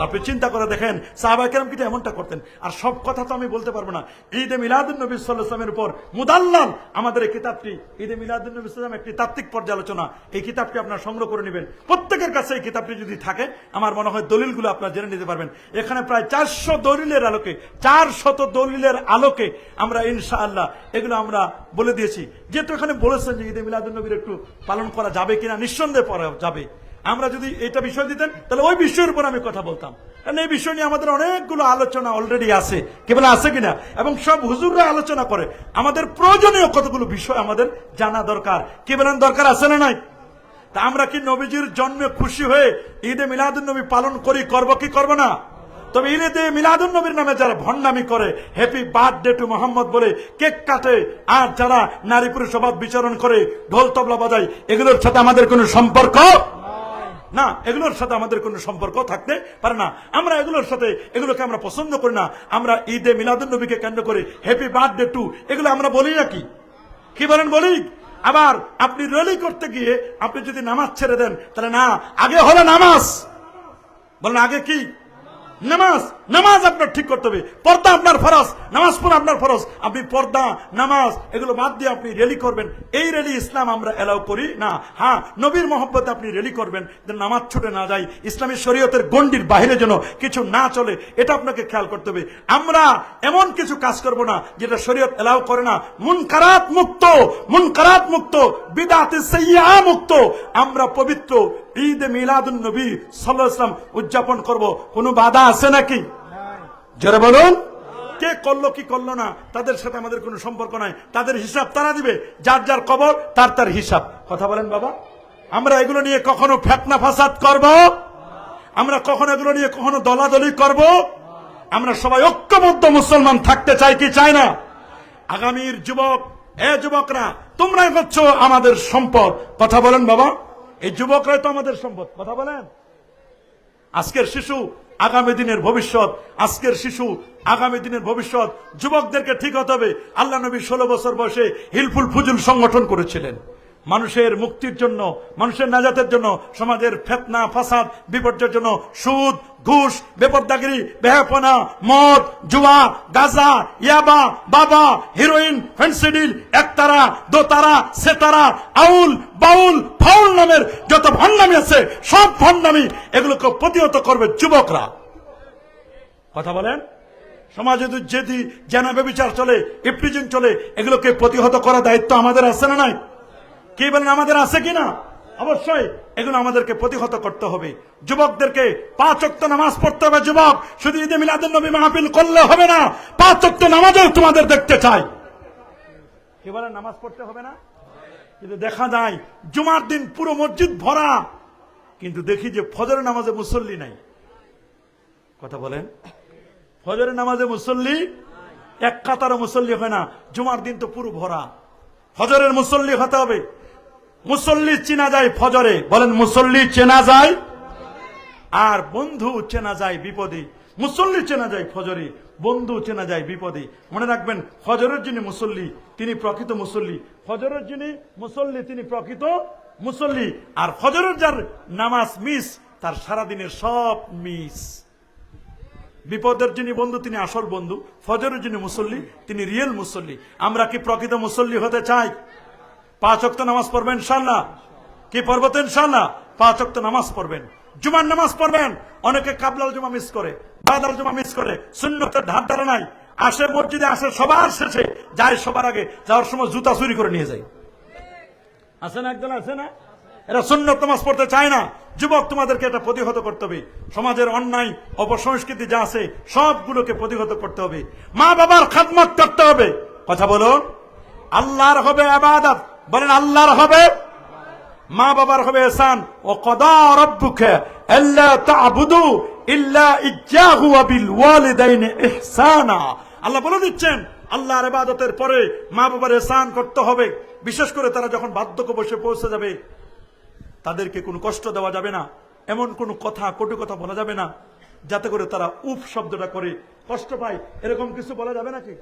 আপনি চিন্তা করে দেখেন সাহাবায়ে কেরাম কিন্তু এমনটা করতেন। আর সব কথা তো আমি বলতে পারবো না। ঈদে মিলাদুন নবী সাল্লাল্লাহু আলাইহি ওয়াসাল্লামের উপর মুদাল্লাল আমাদের এই কিতাবটি, ঈদে মিলাদুন নবী সাল্লাল্লাহু আলাইহি ওয়াসাল্লাম, একটি তাত্ত্বিক পর্যালোচনা। এই কিতাবটি আপনারা সংগ্রহ করে নেবেন। প্রত্যেকের কাছে এই কিতাবটি যদি থাকে, আমার মনে হয় দলিলগুলো আপনারা জেনে নিতে পারবেন। এখানে প্রায় 400 দলিলের আলোকে, 400 দলিলের আলোকে আমরা ইনশাআল্লাহ এগুলো আমরা বলে দিয়েছি। যেহেতু এখানে বলেছেন যে ঈদে মিলাদুন নবীর একটু পালন করা যাবে কিনা, নিঃসন্দেহে পড়া যাবে। আমরা যদি এটা বিষয় দিতেন তাহলে ওই বিষয়ের উপর আমি কথা বলতাম, কারণ এই বিষয় নিয়ে আমাদের অনেকগুলো আলোচনা অলরেডি আছে, কেবল আছে কিনা, এবং সব হুজুররা আলোচনা করে। আমাদের প্রয়োজনীয় কতগুলো বিষয় আমাদের জানা দরকার, কি বলেন, দরকার আছে না নাই? তা আমরা কি নবীজির জন্মে খুশি হয়ে ঈদে মিলাদুন নবী পালন করি, করব কি করব না? তবে ঈদে মিলাদুন নবীর নামে যারা ভণ্ডামি করে, হ্যাপি বার্থডে টু মোহাম্মদ বলে কেক কাটে, আর যারা নারী পুরুষ অবাধ বিচরণ করে, ঢোল তবলা বাজায়, এগুলোর সাথে আমাদের কোনো সম্পর্ক না, এগুলোর সাথে আমাদের কোনো সম্পর্ক থাকতে পারে না। আমরা এগুলোর সাথে, এগুলোকে আমরা পছন্দ করি না। আমরা ঈদে মিলাদুন নবীকে কেন্দ্র করে হ্যাপি বার্থডে টু এগুলো আমরা বলি নাকি? কি বলেন, বলি? আবার আপনি র্যালি করতে গিয়ে আপনি যদি নামাজ ছেড়ে দেন, তাহলে না, আগে হলো নামাজ, বলেন আগে কি? নামাজ। নামাজ আপনার ঠিক করতে হবে, পর্দা আপনার ফরজ, নামাজ পড়া আপনার ফরজ। আপনি পর্দা, নামাজ এগুলো বাদ দিয়ে আপনি র্যালি করবেন, এই র্যালি ইসলাম আমরা এলাও করি না। হ্যাঁ, নবীর মহব্বতে আপনি র্যালি করবেন, নামাজ ছুটে না যায়, ইসলামী শরীয়তের গণ্ডির বাইরে যেন কিছু না চলে, এটা আপনাকে খেয়াল করতে হবে। আমরা এমন কিছু কাজ করব না যেটা শরীয়ত এলাও করে না। মুনকারাত মুক্ত, মুনকারাত মুক্ত, বিদআত সাইয়্যা মুক্ত আমরা পবিত্র ঈদে মিলাদুন নবী সাল্লাল্লাহু আলাইহি ওয়াসাল্লাম উদযাপন করব। কোনো বাধা আছে নাকি? জোরে বলুন। কে করলো কি করলো না তাদের সাথে আমাদের কোনো সম্পর্ক নাই, তাদের হিসাব তারা দিবে, যার যার কবর তার তার হিসাব। কথা বলেন বাবা। আমরা এগুলো নিয়ে কখনো ফিতনা ফাসাদ করব? আমরা কখনো এগুলো নিয়ে কখনো দলাদলি করব? আমরা সবাই ঐক্যবদ্ধ মুসলমান থাকতে চাই কি চাই না? আগামীর যুবক, যুবকরা তোমরাই হচ্ছ আমাদের সম্পদ। কথা বলেন বাবা। এই যুবকরাই তো আমাদের সম্পদ। কথা বলেন। আজকের শিশু আগামী দিনের ভবিষ্যৎ, আজকের শিশু আগামী দিনের ভবিষ্যৎ। যুবকদেরকে ঠিক হতে হবে। আল্লাহ নবী 16 বছর বয়সে হিলফুল ফুজুল সংগঠন করেছিলেন মানুষের মুক্তির জন্য, মানুষের নাজাতের জন্য, সমাজের ফিতনা ফাসাদ বিপর্যয়ের জন্য। সুদ, ঘুষ, বেপরদাগিরি, বেহাপনা, মদ, জুয়া, গাঁজা, ইয়াবা, বাবা, হিরোইন, ফেন্সিডিল, একতারা, দোতারা, সেতারা, আউল, বাউল, ফাউল নামের যত ভণ্ডামি আছে, সব ভণ্ডামি এগুলোকে প্রতিহত করবে যুবকরা। কথা বলেন। সমাজে যদি জেনা ব্যভিচার চলে, ইফটিজিং চলে, এগুলোকে প্রতিহত করার দায়িত্ব আমাদের আছে না নাই? কি বলেন, আমাদের আছে কিনা? অবশ্যই এগুলো আমাদেরকে প্রতিহত করতে হবে। যুবকদেরকে 5 ওয়াক্ত নামাজ পড়তে হবে। যুবক, শুধু ঈদে মিলাদুন নবী মাহফিল করলে হবে না, 5 ওয়াক্ত নামাজও তোমাদের দেখতে চাই। কি বলেন, নামাজ পড়তে হবে না? কিন্তু দেখা যায় জুমার দিন পুরো মসজিদ ভরা, কিন্তু দেখি যে ফজরের নামাজে মুসল্লি নাই। কথা বলেন। ফজরের নামাজে মুসল্লি, এক কাতারও মুসল্লি হয় না। জুমার দিন তো পুরো ভরা। ফজরের মুসল্লি হতে হবে। মুসল্লি চেনা যায় ফজরে, বলেন মুসল্লি চেনা যায়, আর বন্ধু চেনা যায় বিপদে। মুসল্লি চেনা যায় ফজরে, বন্ধু চেনা যায় বিপদে। মনে রাখবেন, ফজরের যিনি মুসল্লি তিনি প্রকৃত মুসল্লি, ফজরের যিনি মুসল্লি তিনি প্রকৃত মুসল্লি। আর ফজরের যার নামাজ মিস, তার সারাদিনের সব মিস। বিপদের যিনি বন্ধু তিনি আসল বন্ধু, ফজরের যিনি মুসল্লি তিনি রিয়েল মুসল্লি। আমরা কি প্রকৃত মুসল্লি হতে চাই? 5 ওয়াক্ত নামাজ পড়বেন ইনশাআল্লাহ। কি পড়বো তো ইনশাআল্লাহ? 5 ওয়াক্ত নামাজ পড়বেন, জুমার নামাজ পড়বেন। অনেকে কাবলাল জুমা মিস করে, বাদাল জুমা মিস করে, সুন্নতের ধার ধারে নাই। আসে মসজিদে, আসে সবার শেষে, যায় সবার আগে, যাওয়ার সময় জুতা চুরি করে নিয়ে যায়। আছে না একজন? আছে না? এরা সুন্নত নামাজ পড়তে চায় না। যুবক, তোমাদেরকে এটা প্রতিহত করতে হবে। সমাজের অন্যায় অপসংস্কৃতি যা আছে সবগুলোকে প্রতিহত করতে হবে। মা বাবার খেদমত করতে হবে। কথা বলুন। আল্লাহর হবে ইবাদত, বলেন আল্লাহর হবে, মা বাবার হবে ইহসান। ও কদা রাব্বুকা আল্লা তা'বুদু ইল্লা ইয়্যাহু ওয়া বিল ওয়ালিদাইনি ইহসানা। আল্লাহ বলে দিচ্ছেন, আল্লাহর ইবাদতের পরে মা বাবার ইহসান করতে হবে। বিশেষ করে তারা যখন বার্ধক্য বয়সে পৌঁছে যাবে, তাদেরকে কোনো কষ্ট দেওয়া যাবে না, এমন কোনো কথা, কটু কথা বলা যাবে না যাতে করে তারা উফ শব্দটা করে কষ্ট পায়। এরকম কিছু বলা যাবে নাকি?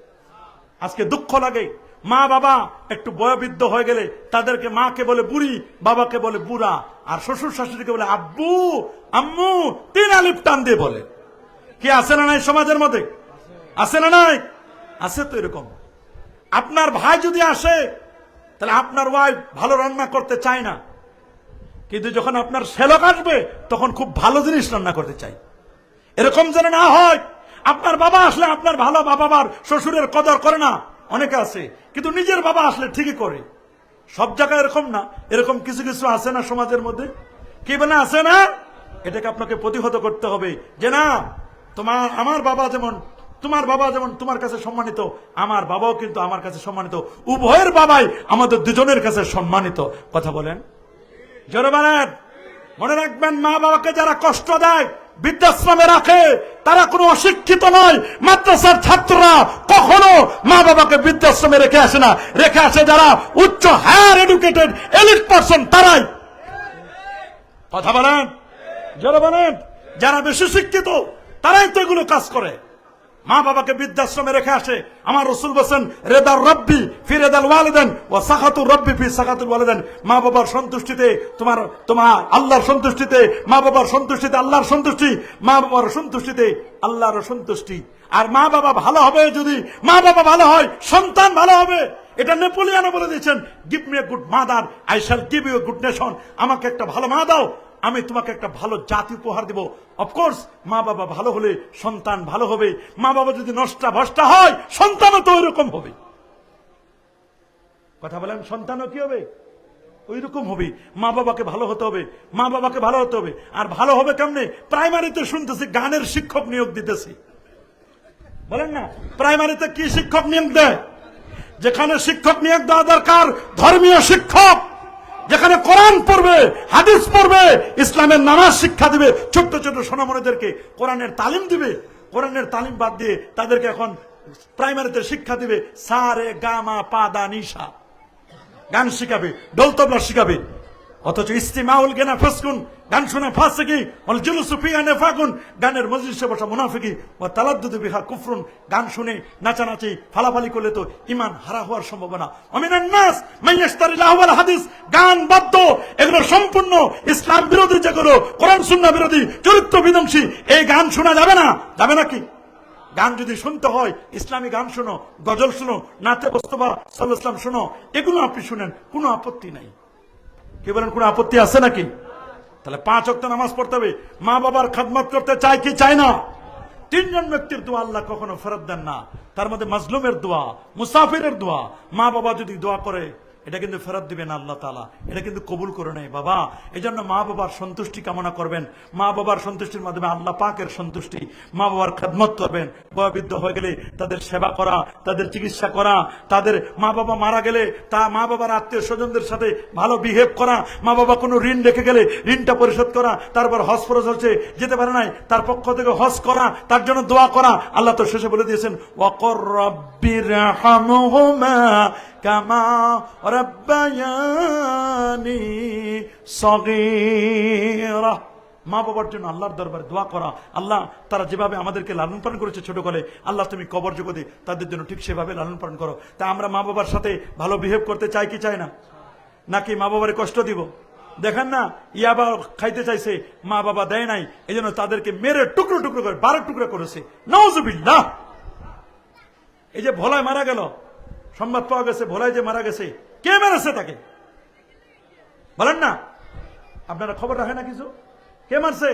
আজকে দুঃখ লাগে, মা বাবা একটু বয়োবৃদ্ধ হয়ে গেলে তাদেরকে মাকে বলে বুড়ি, বাবাকে বলে বুড়া, আর শ্বশুর শাশুড়িকে বলে আব্বু, আম্মু, 3 আলিফ টান দিয়ে বলে। কি আছে না নাই সমাজের মধ্যে? আছে না নাই? আছে তো এরকম। আপনার ভাই যদি আসে, তাহলে আপনার ওয়াইফ ভালো রান্না করতে চায় না, কিন্তু যখন আপনার শ্যালক আসবে তখন খুব ভালো জিনিস রান্না করতে চাই। এরকম যেন না হয়। আপনার বাবা আসলে আপনার ভালো বাবার শ্বশুরের কদর করে না, অনেকে আছে, কিন্তু নিজের বাবা আসলে ঠিকই করে। সব জায়গায় এরকম না, এরকম কিছু কিছু আছে না সমাজের মধ্যে? কি বলে আছে না? এটাকে আপনাকে প্রতিহত করতে হবে যে না, আমার বাবা যেমন তোমার বাবা যেমন তোমার কাছে সম্মানিত, আমার বাবাও কিন্তু আমার কাছে সম্মানিত, উভয়ের বাবাই আমাদের দুজনের কাছে সম্মানিত। কথা বলেন জোরে বলেন। মনে রাখবেন, মা বাবাকে যারা কষ্ট দেয়, বৃদ্ধাশ্রমে রাখে, তারা কোনো অশিক্ষিত নয়। মাদ্রাসার ছাত্ররা কখনো মা বাবাকে বৃদ্ধাশ্রমে রেখে আসে না, রেখে আসে যারা উচ্চ হায়ার এডুকেটেড এলিট পারসন, তারাই। কথা বলেন জোরে বলেন। যারা বেশি শিক্ষিত তারাই তো এগুলো কাজ করে। মা বাবাকে বৃদ্ধাশ্রমে রেখে আসে। আমার রাসূল বলেন, রেদার রব্বি ফি রেদাল ওয়ালিদান ওয়া সাখাতুর রব্বি ফি সাখাতুল ওয়ালিদান। মা বাবার সন্তুষ্টিতে তোমার আল্লাহর সন্তুষ্টিতে, মা বাবার সন্তুষ্টিতে আল্লাহর সন্তুষ্টি, মা বাবার সন্তুষ্টিতে আল্লাহর সন্তুষ্টি। আর মা বাবা ভালো হবে, যদি মা বাবা ভালো হয় সন্তান ভালো হবে। এটা নেপোলিয়ানও বলে দিয়েছেন, give me a good mother I shall give you a good nation. আমাকে একটা ভালো মা দাও, আমি তোমাকে একটা ভালো জাতি উপহার দিব। অফকোর্স মা বাবা ভালো হলে সন্তান ভালো হবে। মা বাবা যদি নষ্টা ভষ্টা হয়, সন্তানও তো ওই রকম হবে। কথা বলেন, সন্তানও কি হবে? ওই রকম হবে। মা বাবাকে ভালো হতে হবে, মা বাবাকে ভালো হতে হবে। আর ভালো হবে কেমনে? প্রাইমারিতে শুনতেছি গানের শিক্ষক নিয়োগ দিতেছি। বলেন না, প্রাইমারিতে কি শিক্ষক নিয়োগ দেয়? যেখানে শিক্ষক নিয়োগ দেওয়া দরকার ধর্মীয় শিক্ষক, যেখানে কোরআন পড়বে, হাদিস পড়বে, ইসলামের নামাজ শিক্ষা দিবে, ছোট্ট ছোট্ট সোনামণিদেরকে কোরআনের তালিম দিবে। কোরআনের তালিম বাদ দিয়ে তাদেরকে এখন প্রাইমারিতে শিক্ষা দিবে সা রে গা মা পা দা নিশা, গান শিখাবে, ঢোল তবলা শিখাবে। অথচ ইস্তিমাউল গেনা ফাসকুন, গান শুনে ফাসিকি, ওয়াল জুলুসু ফিহা নিফাকুন, গানের মজলিসে বসা মুনাফিকি, ওয়া তালাদ্দুদু বিহা কুফরুন, গান শুনে নাচানাচি ফালাফালি করলে তো ঈমান হারা হওয়ার সম্ভাবনা। ওয়ামিনান নাস মান ইয়াশতারি লাহওয়াল হাদিস, গান বাদ্য এগুলো সম্পূর্ণ ইসলাম বিরোধী, যেগুলো কোরআন সুন্নাহ বিরোধী, চরিত্র বিধ্বংসী। এই গান শোনা যাবে না, যাবে নাকি? গান যদি শুনতে হয়, ইসলামী গান শোনো, গজল শোনো, নাতে মোস্তফা সাল্লাল্লাহু আলাইহি ওয়াসাল্লাম শোনো, এগুলো আপনি শুনেন, কোনো আপত্তি নাই। কি বলেন, কোনো আপত্তি আছে নাকি? তাহলে 5 ওয়াক্ত নামাজ পড়তে হবে। মা বাবার খেদমত করতে চাই কি চাই না? 3 জন ব্যক্তির দোয়া আল্লাহ কখনো ফেরত দেন না। তার মধ্যে মাজলুমের দোয়া, মুসাফিরের দোয়া। মা বাবা যদি দোয়া করে, এটা কিন্তু ফেরত দিবেন আল্লাহ তাআলা, এটা কিন্তু কবুল করে নেয় বাবা। এই জন্য মা বাবার সন্তুষ্টি কামনা করবেন। মা বাবার সন্তুষ্টির মাধ্যমে আল্লাহ পাকের সন্তুষ্টি। মা বাবার খেদমত করবেন। বয়োবৃদ্ধ হয়ে গেলে তাদের সেবা করা, তাদের চিকিৎসা করা, তাদের মা বাবা মারা গেলে তা মা বাবার আত্মীয় স্বজনদের সাথে ভালো বিহেভ করা, মা বাবা কোনো ঋণ রেখে গেলে ঋণটা পরিশোধ করা, তারপর হজ ফরজ হচ্ছে যেতে পারে নাই, তার পক্ষ থেকে হজ করা, তার জন্য দোয়া করা। আল্লাহ তো শেষে বলে দিয়েছেন, ওয়াকর রব্বিরহামহুমা কামা রাব্বায়ানি সগীরা। মা বাবার জন্য আল্লাহর দরবারে দোয়া করা, আল্লাহ তারা যেভাবে আমাদেরকে লালন পালন করেছে ছোট কালে, আল্লাহ তুমি কবর জগতে তাদের জন্য ঠিক সেভাবে লালন পালন করো। তা আমরা মা বাবার সাথে ভালো বিহেভ করতে চাই কি চাই না? নাকি মা বাবারে কষ্ট দিব? দেখেন না, ইয়াবা খাইতে চাইছে, মা বাবা দেয় নাই, এই জন্য তাদেরকে মেরে টুকরো টুকরো করে 12 টুকরো করেছে। নাউজুবিল্লাহ। এই যে ভোলায় মারা গেল, সংবাদ পাওয়া গেছে ভোলায় যে মারা গেছে, কে মেরেছে তাকে? বলেন না, আপনারা খবর রাখেন না কিছু? কে মারছে?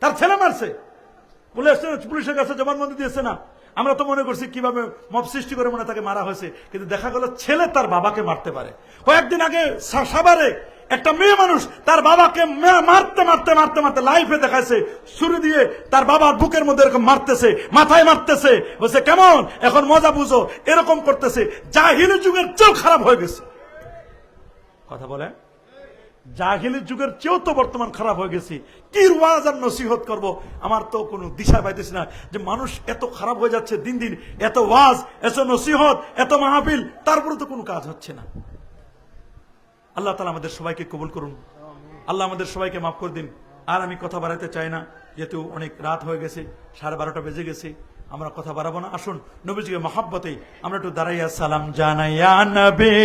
তার ছেলে মারছে। পুলিশের কাছে জবানবন্দি দিয়েছে না? আমরা তো মনে করছি কিভাবে মব সৃষ্টি করে মনে তাকে মারা হয়েছে, কিন্তু দেখা গেল ছেলে তার বাবাকে মারতে পারে। কয়েকদিন আগে সাভারে একটা মেয়ে মানুষ তার বাবাকে মারতে মারতে মারতে মারতে লাইফে দেখাইছে, ছুরি দিয়ে তার বাবার বুকের মধ্যে এরকম মারতেছে, মাথায় মারতেছে, বলছে কেমন এখন মজা বুঝো, এরকম করতেছে। জাহিলি যুগের চেয়েও খারাপ হয়ে গেছে। কথা বলে, জাহিলি যুগের চেয়েও তো বর্তমান খারাপ হয়ে গেছে। কি ওয়াজ আর নসিহত করব, আমার তো কোনো দিশা পাইতেছি না। যে মানুষ এত খারাপ হয়ে যাচ্ছে দিন দিন, এত ওয়াজ, এত নসিহত, এত মাহফিল, তারপরে তো কোনো কাজ হচ্ছে না। আল্লাহ তাআলা আমাদের সবাইকে কবুল করুন। আল্লাহ আমাদের সবাইকে মাফ করে দিন। আর আমি কথা বাড়াতে চাই না, যেহেতু অনেক রাত হয়ে গেছে, 12:30 বেজে গেছে, আমরা কথা বাড়াবো না। আসুন নবীজিকে মহব্বতে আমরা একটু দাঁড়াইয়া সালাম জানাইয়া নবী।